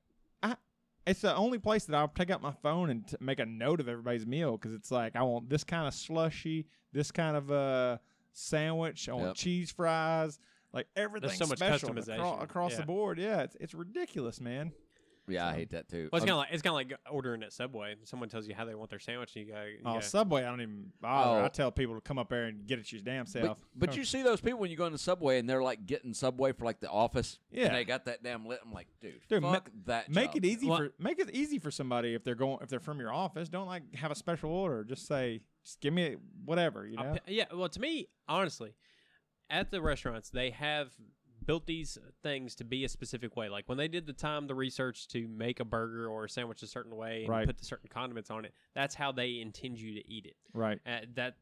It's the only place that I'll take out my phone and make a note of everybody's meal because it's like I want this kind of slushy, this kind of sandwich, I want Yep. cheese fries, like everything so much special customization. across the Yeah. board. Yeah, it's ridiculous, man. Yeah, I hate that too. Well, it's kind of like ordering at Subway. Someone tells you how they want their sandwich, and you go, Subway, I don't even bother. Oh. I tell people to come up there and get it your damn but, self. but you see those people when you go in the Subway and they're like getting Subway for like the office. Yeah. And they got that damn lit. I'm like, dude, Dude, fuck that. Make job. it easy Well- make it easy for somebody if they're from your office. Don't like have a special order. Just say, just give me whatever, you know. yeah. Well, to me, honestly, at the restaurants, they have built these things to be a specific way. Like when they did the research to make a burger or a sandwich a certain way and Right. put the certain condiments on it, that's how they intend you to eat it. Right.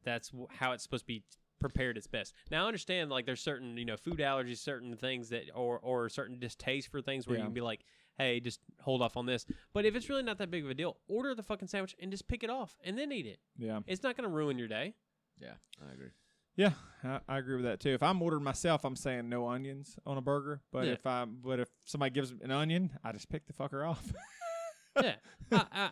That's how it's supposed to be prepared its best. Now I understand like there's certain food allergies, certain things that or certain distaste for things where Yeah. you can be like, hey, just hold off on this. But if it's really not that big of a deal, order the fucking sandwich and just pick it off and then eat it. Yeah. It's not going to ruin your day. Yeah, I agree. Yeah, I agree with that too. If I'm ordering myself, I'm saying no onions on a burger. But Yeah. if somebody gives an onion, I just pick the fucker off. Yeah,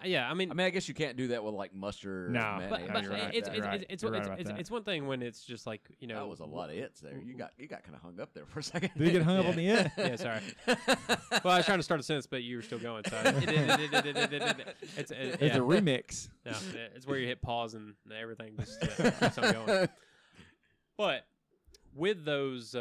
yeah. I mean, I guess you can't do that with like mustard. No, or but, mayonnaise but or anything it's like it's, that. right. it's, You're it's, right about it's, that. it's one thing when it's just like That was a lot of its there. You got kind of hung up there for a second. Did you get hung up on the end? Yeah, sorry. Well, I was trying to start a sentence, but you were still going. So it's It's yeah. a remix. No, it's where you hit pause and everything just keeps on going. But with those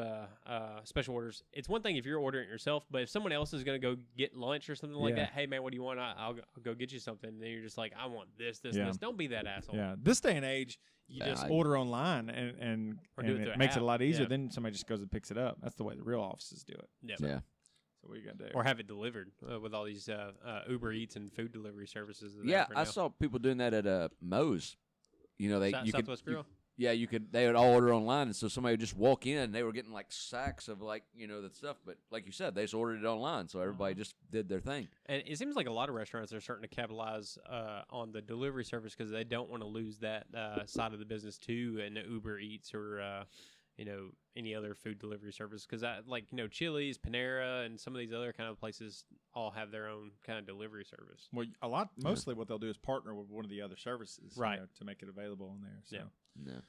special orders, it's one thing if you're ordering it yourself, but if someone else is going to go get lunch or something like that, hey, man, what do you want? I'll go get you something. And then you're just like, I want this, and this. Don't be that asshole. Yeah. This day and age, you just order online and it makes it a lot easier. Then somebody just goes and picks it up. That's the way the real offices do it. Yeah. Yeah. So what are you going to do? Or have it delivered with all these Uber Eats and food delivery services. I saw people doing that at Moe's. You know, Southwest Grill. They would all order online, and so somebody would just walk in, and they were getting like sacks of like, the stuff. But like you said, they just ordered it online, so everybody just did their thing. And it seems like a lot of restaurants are starting to capitalize on the delivery service because they don't want to lose that side of the business to an Uber Eats or any other food delivery service. Because Chili's, Panera, and some of these other kind of places all have their own kind of delivery service. Well, mostly what they'll do is partner with one of the other services, right, to make it available on there. So. Yeah.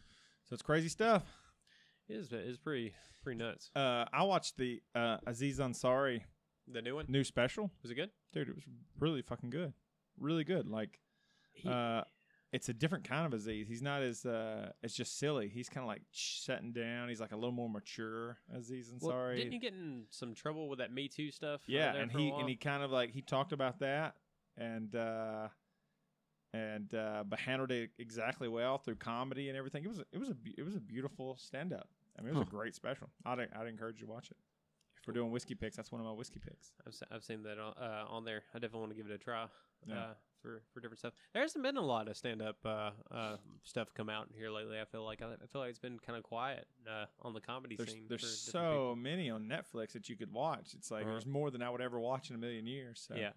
So it's crazy stuff. It is pretty nuts. I watched the Aziz Ansari, the new one, new special. Was it good? Dude, it was really fucking good. Really good. Like, it's a different kind of Aziz. He's not as it's just silly. He's kind of like setting down. He's like a little more mature Aziz Ansari. Well, didn't he get in some trouble with that Me Too stuff? Yeah, and he kind of like he talked about that but handled it exactly well through comedy and everything. It was a beautiful stand up. I mean, it was a great special. I'd encourage you to watch it. If we're doing whiskey picks, that's one of my whiskey picks. I've seen that on there. I definitely want to give it a try. For different stuff. There hasn't been a lot of stand up stuff come out here lately. I feel like it's been kind of quiet on the comedy scene. There's so many on Netflix that you could watch. It's like there's more than I would ever watch in a million years. So. Yeah.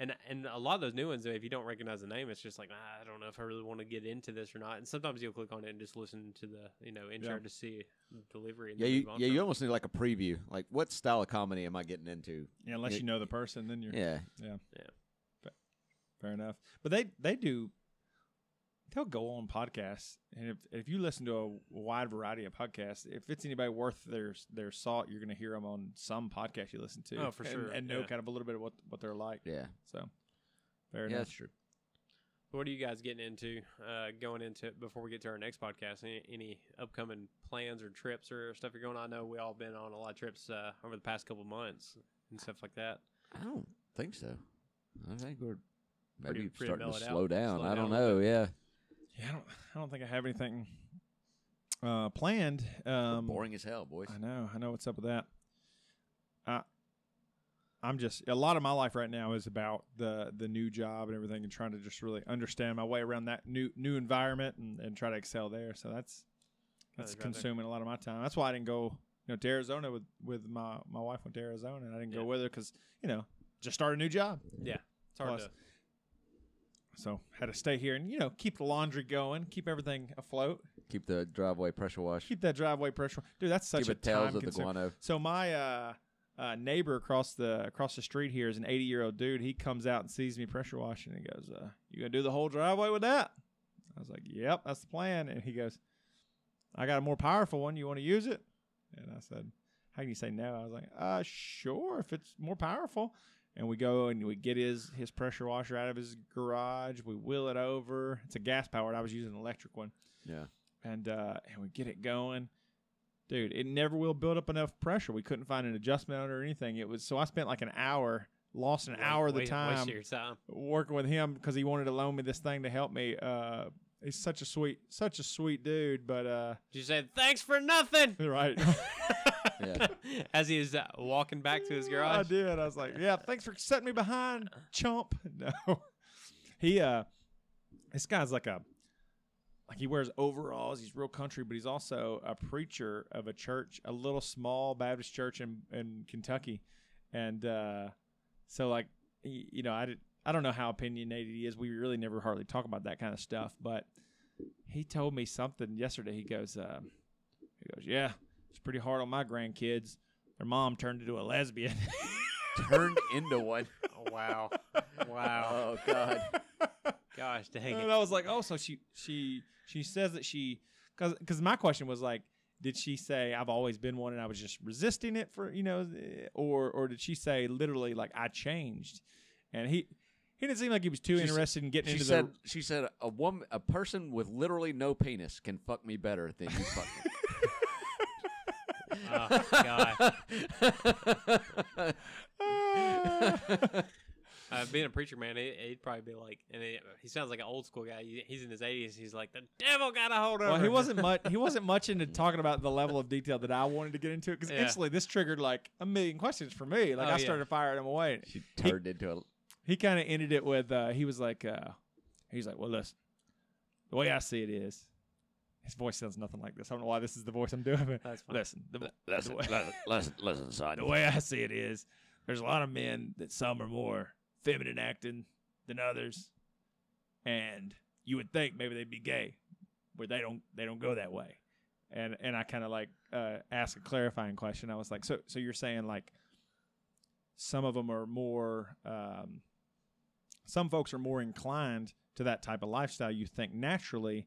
And a lot of those new ones, if you don't recognize the name, it's just like, I don't know if I really want to get into this or not. And sometimes you'll click on it and just listen to the intro to see delivery. And you almost need like a preview. Like, what style of comedy am I getting into? Yeah, unless you know the person, then you're yeah. Fair enough. But they'll go on podcasts, and if you listen to a wide variety of podcasts, if it's anybody worth their salt, you're going to hear them on some podcast you listen to. Oh, for sure. And know kind of a little bit of what they're like. Yeah. So, fair enough. Yeah, that's true. What are you guys getting into going into it before we get to our next podcast? Any upcoming plans or trips or stuff you're going on? I know we all been on a lot of trips over the past couple of months and stuff like that. I don't think so. I think we're maybe pretty starting to slow down. I don't know. Yeah, I don't think I have anything planned. Boring as hell, boys. I know what's up with that. I'm just a lot of my life right now is about the new job and everything, and trying to just really understand my way around that new environment and try to excel there. So that's consuming a lot of my time. That's why I didn't go to Arizona with my wife. Went to Arizona, and I didn't go with her because just started a new job. Yeah, it's hard to. So had to stay here and keep the laundry going, keep everything afloat, keep the driveway pressure wash. Keep that driveway pressure. Dude, that's such a time consuming. The Guano. So my neighbor across the street here is an 80-year-old dude. He comes out and sees me pressure washing and he goes, "You gonna do the whole driveway with that?" I was like, "Yep, that's the plan." And he goes, "I got a more powerful one. You want to use it?" And I said, "How can you say no?" I was like, "Sure, if it's more powerful." And we go and we get his pressure washer out of his garage. We wheel it over. It's a gas powered. I was using an electric one. Yeah. And we get it going. Dude, it never will build up enough pressure. We couldn't find an adjustment on it or anything. So I spent like an hour, lost an hour of the time working with him because he wanted to loan me this thing to help me. He's such a sweet dude. But did you say thanks for nothing? Right. Yeah. As he is walking back to his garage. I did. I was like, "Yeah, thanks for setting me behind, chump." No, this guy's like he wears overalls. He's real country, but he's also a preacher of a church, a little small Baptist church in Kentucky, and so I don't know how opinionated he is. We really never hardly talk about that kind of stuff, but he told me something yesterday. He goes, "Yeah. It's pretty hard on my grandkids. Their mom turned into a lesbian." Turned into one. Oh, wow. Oh, God. Gosh, dang it. And I was like, oh, so she says that because my question was like, did she say I've always been one and I was just resisting it for, or did she say literally like I changed? And he didn't seem like he was too interested in getting into She said a person with literally no penis can fuck me better than you fuck me. Oh, God. Being a preacher, man, he'd probably be like, and he sounds like an old school guy. He's in his 80s. He's like, the devil got a hold of Well, her. he wasn't much into talking about the level of detail that I wanted to get into because instantly this triggered like a million questions for me. Like I started firing him away. She turned into a. He kind of ended it with he was like, well, listen, the way I see it is, his voice sounds nothing like this. I don't know why this is the voice I'm doing, but That's fine. Listen, son. The way I see it is, there's a lot of men that some are more feminine acting than others, and you would think maybe they'd be gay, but they don't go that way. And I kind of like asked a clarifying question. I was like, so you're saying like some of them are more, some folks are more inclined to that type of lifestyle, you think naturally,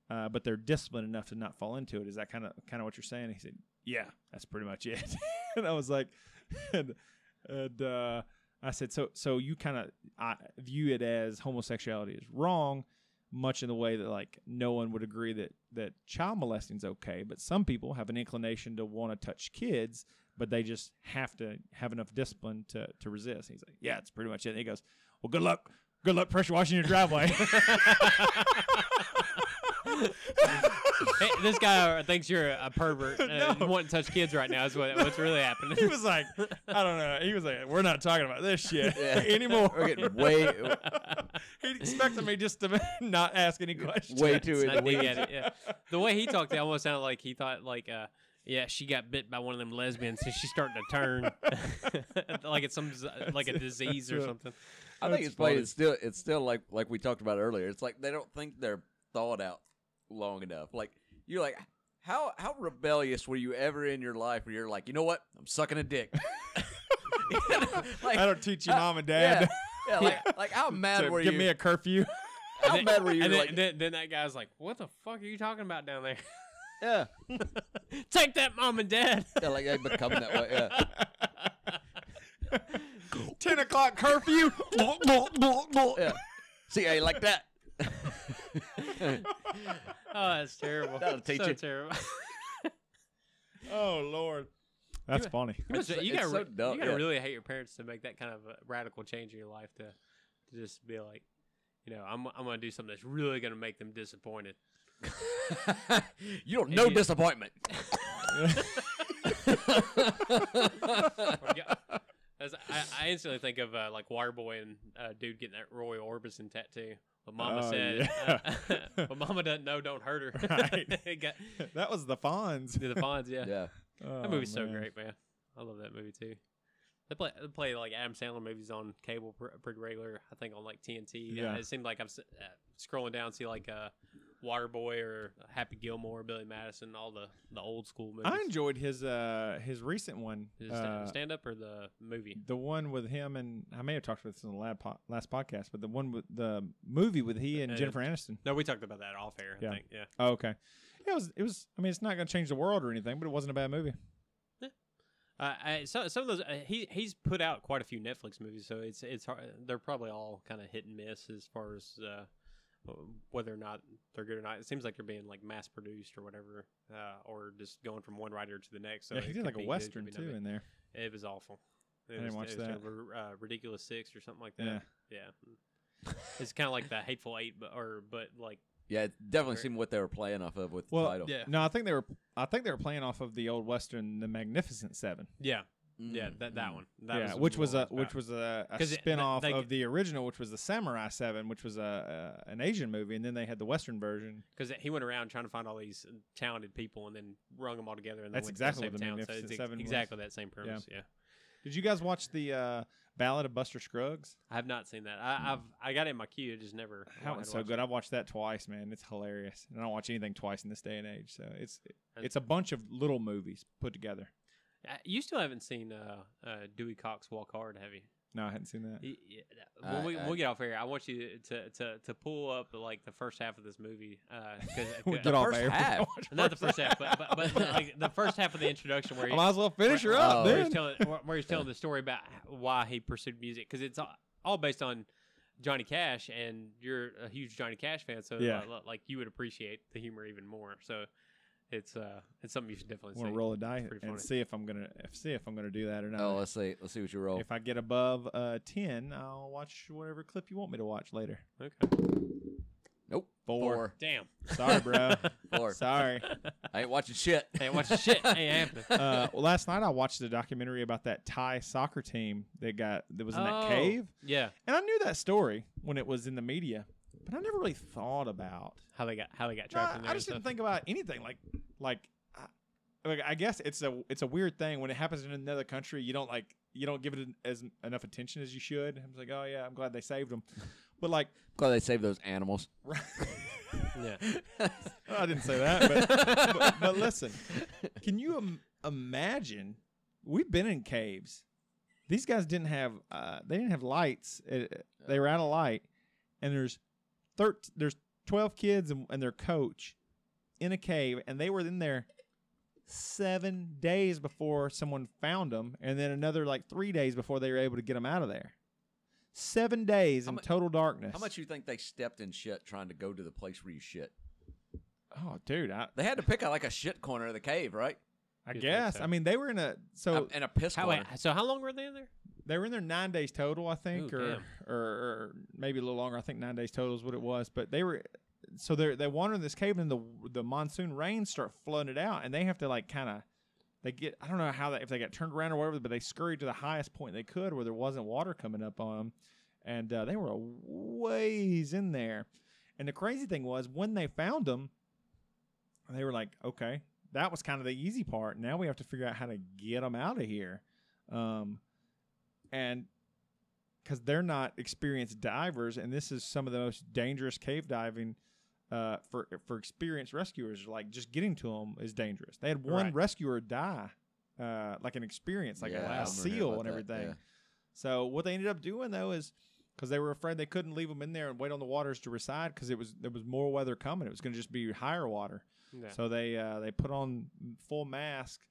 but they're disciplined enough to not fall into it. Is that kind of what you're saying? And he said, yeah, that's pretty much it. And I was like, and I said, so you kind of view it as homosexuality is wrong, much in the way that like no one would agree that child molesting is okay, but some people have an inclination to want to touch kids, but they just have to have enough discipline to resist. And he's like, yeah, that's pretty much it. And he goes, well, good luck pressure washing your driveway. Hey, this guy thinks you're a pervert and wanting to touch kids right now is what's really happening. He was like, I don't know. He was like, we're not talking about this shit anymore. We're getting way. He expected me just to not ask any questions. Way too I dig at it, yeah. The way he talked, it almost sounded like he thought like, yeah, she got bit by one of them lesbians, so she's starting to turn like it's like a disease or something. I think it's funny. It's still like we talked about earlier. It's like they don't think they're thought out long enough. Like you're like, how rebellious were you ever in your life where you're like, you know what, I'm sucking a dick. Like, I don't teach you, mom and dad. Yeah, like how mad were you? Give me a curfew. How mad were you? And like, then that guy's like, what the fuck are you talking about down there? yeah, take that, mom and dad. Yeah, like they become that way. Yeah. 10 o'clock curfew. Yeah. See, I like that. Oh, that's terrible. That'll teach so you. Terrible. Oh Lord, that's funny. You gotta dumb, really hate your parents to make that kind of a radical change in your life to just be like, you know, I'm gonna do something that's really gonna make them disappointed. You don't know disappointment. I instantly think of like Waterboy and dude getting that Roy Orbison tattoo. But Mama said, but Mama doesn't know, don't hurt her. Right. That was the Fonz. The Fonz, yeah. Yeah. That movie's so great, man. I love that movie too. They play like Adam Sandler movies on cable pretty regular. I think on like TNT. Yeah. It seemed like I'm scrolling down, see like Waterboy or Happy Gilmore, Billy Madison, all the old school movies. I enjoyed his recent one. His stand up or the movie? The one with him and I may have talked about this in the last podcast, but the one with the movie with he and Jennifer Aniston. No, we talked about that off air. I think. Yeah. Oh, okay. Yeah, it was. I mean, it's not going to change the world or anything, but it wasn't a bad movie. Some of those he's put out quite a few Netflix movies, so it's hard. They're probably all kind of hit and miss as far as whether or not they're good or not. It seems like they're being like mass produced or whatever, or just going from one writer to the next. So yeah, he did like a western too in there. It was awful. I didn't watch that. Ridiculous Six or something like that. Yeah. It's kind of like the Hateful Eight, but like. Yeah, it definitely seemed what they were playing off of with the title. Yeah. No, I think they were playing off of the old western, The Magnificent Seven. Yeah. Yeah, that one. Which was a spin-off of the original, which was the Samurai 7, which was an Asian movie, and then they had the Western version. Because he went around trying to find all these talented people and then rung them all together. And that's exactly what the Magnificent Seven was. Exactly that same premise, yeah. Did you guys watch the Ballad of Buster Scruggs? I have not seen that. I got it in my queue, just never. That one's so good. I've watched that twice, man. It's hilarious. And I don't watch anything twice in this day and age. So it's a bunch of little movies put together. You still haven't seen Dewey Cox Walk Hard, have you? No, I hadn't seen that. When we get off here, I want you to pull up like the first half of this movie. Get off air. Not the first half, but like the first half of the introduction where I might as well finish her up. Where he's telling the story about why he pursued music, because it's all based on Johnny Cash, and you're a huge Johnny Cash fan, so like you would appreciate the humor even more. So it's something you should definitely Want see. to roll a die pretty and funny. see if I'm gonna do that or not. Oh, let's see what you roll. If I get above 10, I'll watch whatever clip you want me to watch later. Okay. Nope. 4. Damn. Sorry, bro. 4. Sorry. I ain't watching shit. Hey, watch the shit. Ain't happening. Well, last night I watched a documentary about that Thai soccer team that was in that cave, Yeah. and I knew that story when it was in the media, but I never really thought about How they got trapped in there. I just didn't think about anything I guess it's a weird thing when it happens in another country. You don't give it enough attention as you should. I'm like, oh yeah, I'm glad they saved them, but like, Glad they saved those animals. Yeah. well, I didn't say that, but listen, can you imagine? We've been in caves. These guys didn't have lights. They were out of light, and there's 12 kids and their coach in a cave, and they were in there 7 days before someone found them, and then another 3 days before they were able to get them out of there. 7 days in total darkness. How much you think they stepped in shit trying to go to the place where you shit? Oh, dude, They had to pick out a shit corner of the cave, right? I You'd guess. think so. I mean, they were in a And a piss corner. So how long were they in there? they were in there 9 days total, I think, Ooh, or maybe a little longer. I think 9 days total is what it was. But they wander in this cave, and the monsoon rains start flooding it out, and they have to I don't know if they got turned around or whatever, but they scurried to the highest point they could where there wasn't water coming up on them, and they were a ways in there. And the crazy thing was when they found them, they were like, okay, that was kind of the easy part. Now we have to figure out how to get them out of here. And because they're not experienced divers, and this is some of the most dangerous cave diving for experienced rescuers. Just getting to them is dangerous. They had one rescuer die, an experience, a seal and everything. Yeah. So what they ended up doing though is, because they were afraid they couldn't leave them in there and wait on the waters to recede because there was more weather coming. It was going to just be higher water. Yeah. So they put on full mask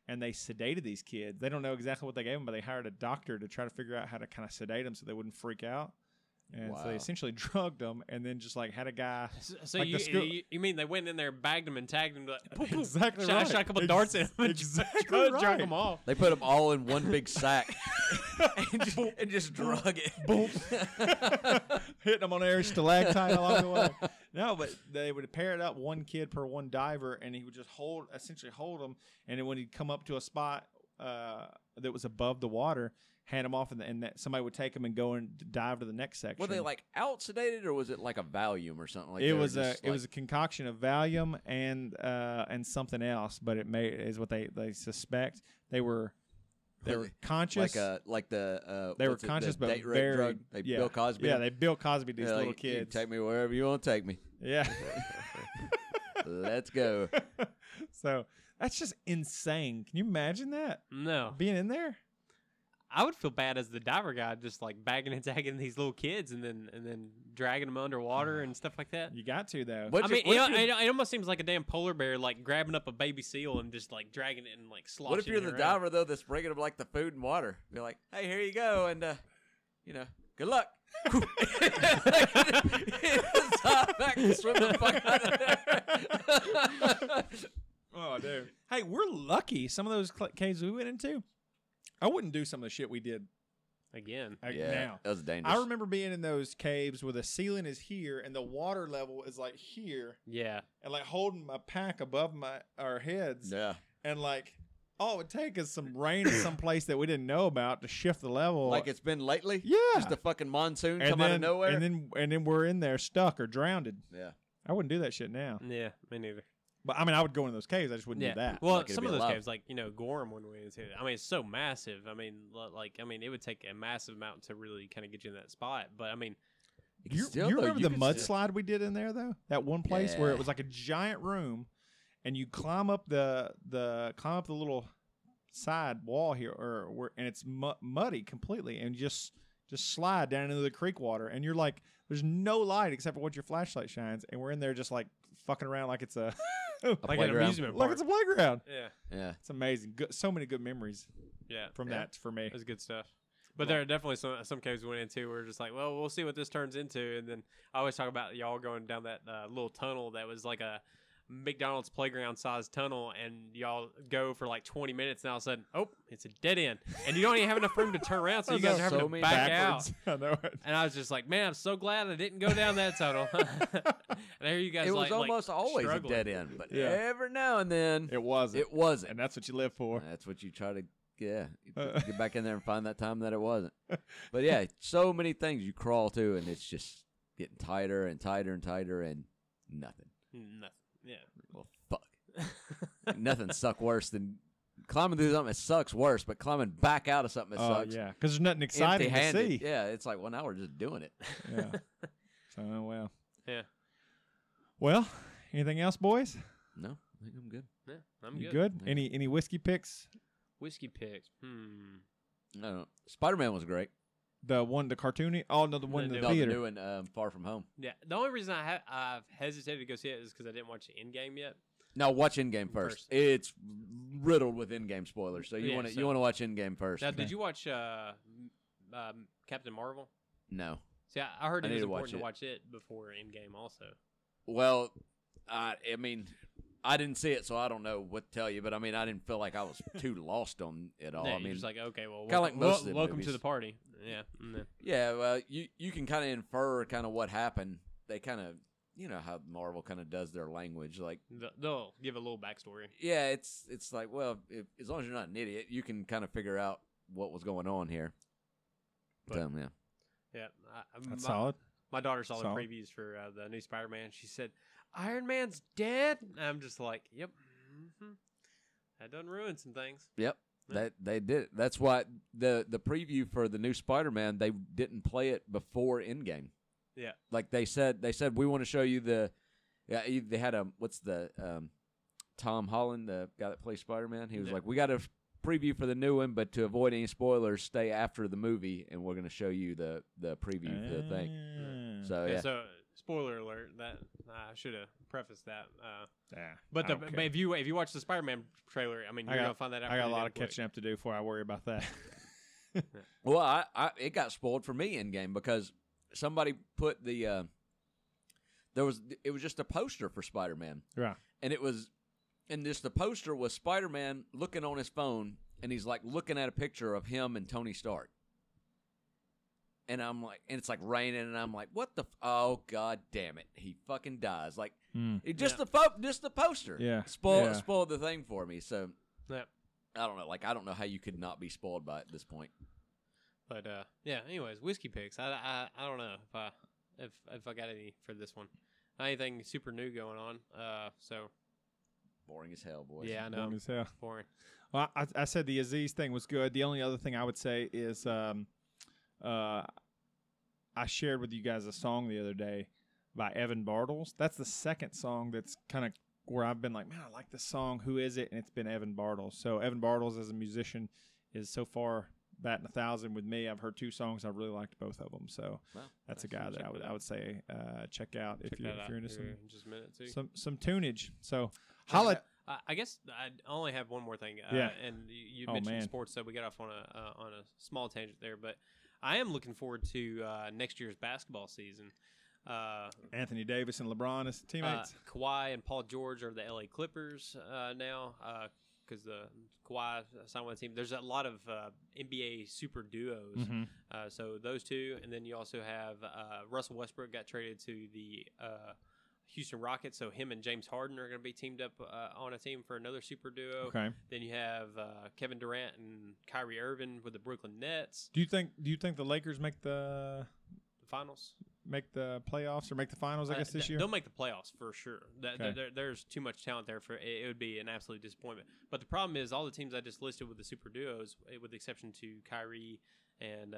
and they sedated these kids. They don't know exactly what they gave them, but they hired a doctor to try to figure out how to kind of sedate them so they wouldn't freak out. And so they essentially drugged them and then just had a guy. So you mean they went in there, bagged them, and tagged them? Poof, poof, Exactly shot, right. Shot a couple darts in them. Exactly right. Drug them off. They put them all in one big sack and just drug it. Boom. Hitting them on every stalactite along the way. No, but they would pair it up, one kid per one diver, and he would just essentially hold them. And then when he'd come up to a spot that was above the water, hand them off, and somebody would take them and go and dive to the next section. Were they out sedated, or was it like a Valium or something like it that? It was a concoction of Valium and something else, but it is what they suspect. They were conscious, they were conscious, but date rape very drug. Bill Cosby. Yeah, they Bill Cosby these little kids. You take me wherever you want to take me. Yeah. Let's go. So that's just insane. Can you imagine that? No. Being in there? I would feel bad as the diver guy, just bagging and tagging these little kids and then dragging them underwater and stuff like that. You got to though. It almost seems like a damn polar bear, grabbing up a baby seal and just dragging it and sloshing. What if you're the around. diver though, that's bringing them the food and water? Be like, hey, here you go, and good luck. Back and swim the fuck out of there. Oh, dude. Hey, we're lucky. Some of those caves we went into, I wouldn't do some of the shit we did again. Now. That was dangerous. I remember being in those caves where the ceiling is here and the water level is here. Yeah. And holding my pack above our heads. Yeah. And all it would take is some rain in some place that we didn't know about to shift the level. Like it's been lately? Yeah. Just a fucking monsoon come out of nowhere? And then we're in there stuck or drowned. Yeah. I wouldn't do that shit now. Yeah, me neither. But I would go in those caves. I just wouldn't do that. Well, some of those caves, Gorham when we went into, it's so massive. It would take a massive amount to really kind of get you in that spot. But you remember the mudslide we did in there though? That one place where it was like a giant room, and you climb up the little side wall here, and it's muddy completely, and you just slide down into the creek water, and you're there's no light except for what your flashlight shines, and we're in there just fucking around like it's a like an amusement park. Like it's a playground. Yeah. It's amazing. So many good memories. From that for me. It was good stuff. But there are definitely some caves we went into where we're just well, we'll see what this turns into. And then I always talk about y'all going down that little tunnel that was like a McDonald's playground sized tunnel, and y'all go for like 20 minutes, and all of a sudden, oh, it's a dead end, and you don't even have enough room to turn around, so you guys are having to back out. I know it. And I was just like, man, I'm so glad I didn't go down that tunnel. And there you guys, It was almost always struggling. a dead end, but Yeah. every now and then It wasn't. it wasn't. And that's what you live for. That's what you try to, get back in there and find that time that it wasn't. But yeah, so many things you crawl to, and it's just getting tighter and tighter and tighter, and nothing. Nothing. Yeah. Well, fuck. Nothing sucks worse than climbing through something that sucks worse, but climbing back out of something that Oh, sucks. yeah. Because there's nothing exciting to empty-handed. see. Yeah, it's like, well, now we're just doing it. Yeah. So, well. Yeah. Well, anything else, boys? No, I think I'm good. Yeah. I'm You good. good? Any whiskey picks? Whiskey picks. No, Spider-Man was great. The cartoony? Oh, no, the one in the No, the theater. new one, Far From Home. Yeah. The only reason I've hesitated to go see it is because I didn't watch the Endgame yet. No, watch Endgame first. It's riddled with Endgame spoilers, so you Yeah, want to so- watch Endgame first. Now, did you watch Captain Marvel? No. See, I heard I it need was to watch important to it. watch it before Endgame also. Well, I mean, I didn't see it, so I don't know what to tell you. But I mean, I didn't feel like I was too lost on it all. Yeah, I you're mean, just like, okay, well, kinda like most of the welcome to movies. the party. Yeah. And then, yeah. Well, you can kind of infer kind of what happened. They kind of, you know how Marvel kind of does their language. Like, they'll give a little backstory. yeah, it's like, well, as long as you're not an idiot, you can kind of figure out what was going on here. But- Yeah. Yeah. That's solid. My daughter saw the Solid. previews for the new Spider-Man. She said, Iron Man's dead? And I'm just like, yep. That done ruin some things. Yep. Yeah. They did it. That's why the preview for the new Spider-Man, they didn't play it before Endgame. Yeah. Like they said we want to show you they had what's the Tom Holland, the guy that plays Spider-Man. He was Yeah. like, we got a preview for the new one, but to avoid any spoilers, stay after the movie, and we're going to show you the preview for the thing. So yeah. So, spoiler alert. That I should have prefaced that. Yeah. But I don't care. if you watch the Spider-Man trailer, I mean, you're gonna find that out. I got a pretty lot damn of quick. catching up to do before I worry about that. Well, I it got spoiled for me in game because somebody put it was just a poster for Spider-Man. Right. And the poster was Spider-Man looking on his phone, and he's like looking at a picture of him and Tony Stark. And I'm like, and it's like raining, and I'm like, what the? Oh god damn it! He fucking dies. Like, just the poster. Yeah. Spoiled the thing for me. So Yeah. I don't know. Like, I don't know how you could not be spoiled by it at this point. But yeah. Anyways, whiskey picks. I don't know if I got any for this one. Not anything super new going on. So Boring as hell, boys. yeah, I know. Boring as hell. Boring. Well, I said the Aziz thing was good. The only other thing I would say is I shared with you guys a song the other day by Evan Bartles. That's the second song that's kind of where I've been like, man, I like this song. Who is it? And it's been Evan Bartles. So Evan Bartles as a musician is so far batting 1,000 with me. I've heard 2 songs. I really liked both of them. So Well, that's a guy that I would say check out if you're into in just a minute too. some tunage. So holla. I guess I only have one more thing. Yeah. And you Oh, mentioned man. sports, so we got off on a small tangent there. But I am looking forward to next year's basketball season. Anthony Davis and LeBron as teammates. Kawhi and Paul George are the LA Clippers now because the Kawhi signed with the team. There's a lot of NBA super duos. Mm-hmm. So those two, and then you also have Russell Westbrook got traded to the Houston Rockets, so him and James Harden are going to be teamed up on a team for another super duo. Okay. Then you have Kevin Durant and Kyrie Irving with the Brooklyn Nets. Do you think the Lakers make the Finals. playoffs or make the finals? I guess this year. They'll make the playoffs for sure. Okay. There's too much talent there for it would be an absolute disappointment. But the problem is all the teams I just listed with the super duos, with the exception to Kyrie and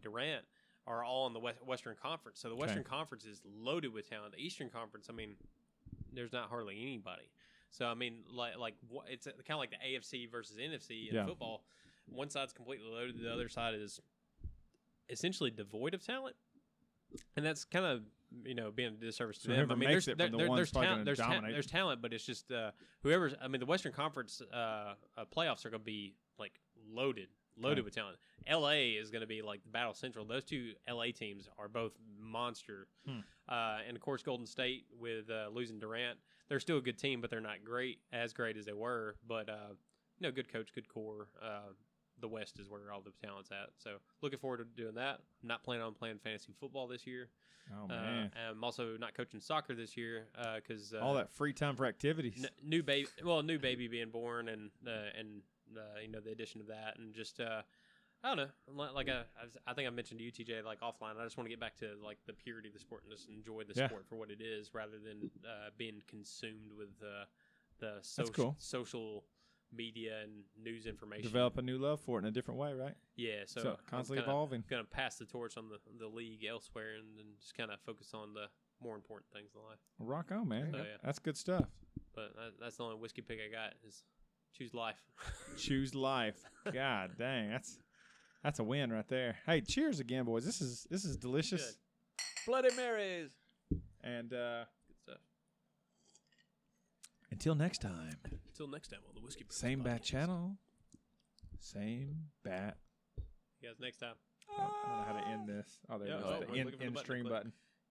Durant, are all in the Western Conference. So the Western Conference is loaded with talent. The Eastern Conference, I mean, there's not hardly anybody. So I mean, like it's kind of like the AFC versus NFC in football. One side's completely loaded, the other side is essentially devoid of talent, and that's kind of being a disservice to them. Whoever I mean, makes it from the one's probably gonna dominate. There's talent, but it's just whoever's. I mean, the Western Conference playoffs are going to be like loaded. loaded with talent. L.A. is going to be like the Battle Central. Those two L.A. teams are both monster. And, of course, Golden State with losing Durant. They're still a good team, but they're not as great as they were. But, good coach, good core. The West is where all the talent's at. So looking forward to doing that. I'm not planning on playing fantasy football this year. Oh, man. I'm also not coaching soccer this year because all that free time for activities. New baby being born and the addition of that and just I don't know. Like I think I mentioned to you, TJ, like offline. I just want to get back to like the purity of the sport and just enjoy the sport for what it is, rather than being consumed with the social media and news information. Develop a new love for it in a different way, right? Yeah. So constantly evolving. Going to pass the torch on the league elsewhere and then just kind of focus on the more important things in life. Rock on, man. So, that's good stuff. But that's the only whiskey pick I got is choose life. Choose life. God dang, that's a win right there. Hey, cheers again, boys. This is delicious. Good. Bloody Marys. And Good stuff. until next time. Until next time on the Whiskey Picks Same bat Podcast. channel. Same bat. You guys next time. I don't know how to end this. Oh, there it is. we're The looking for the end button. stream Click. button.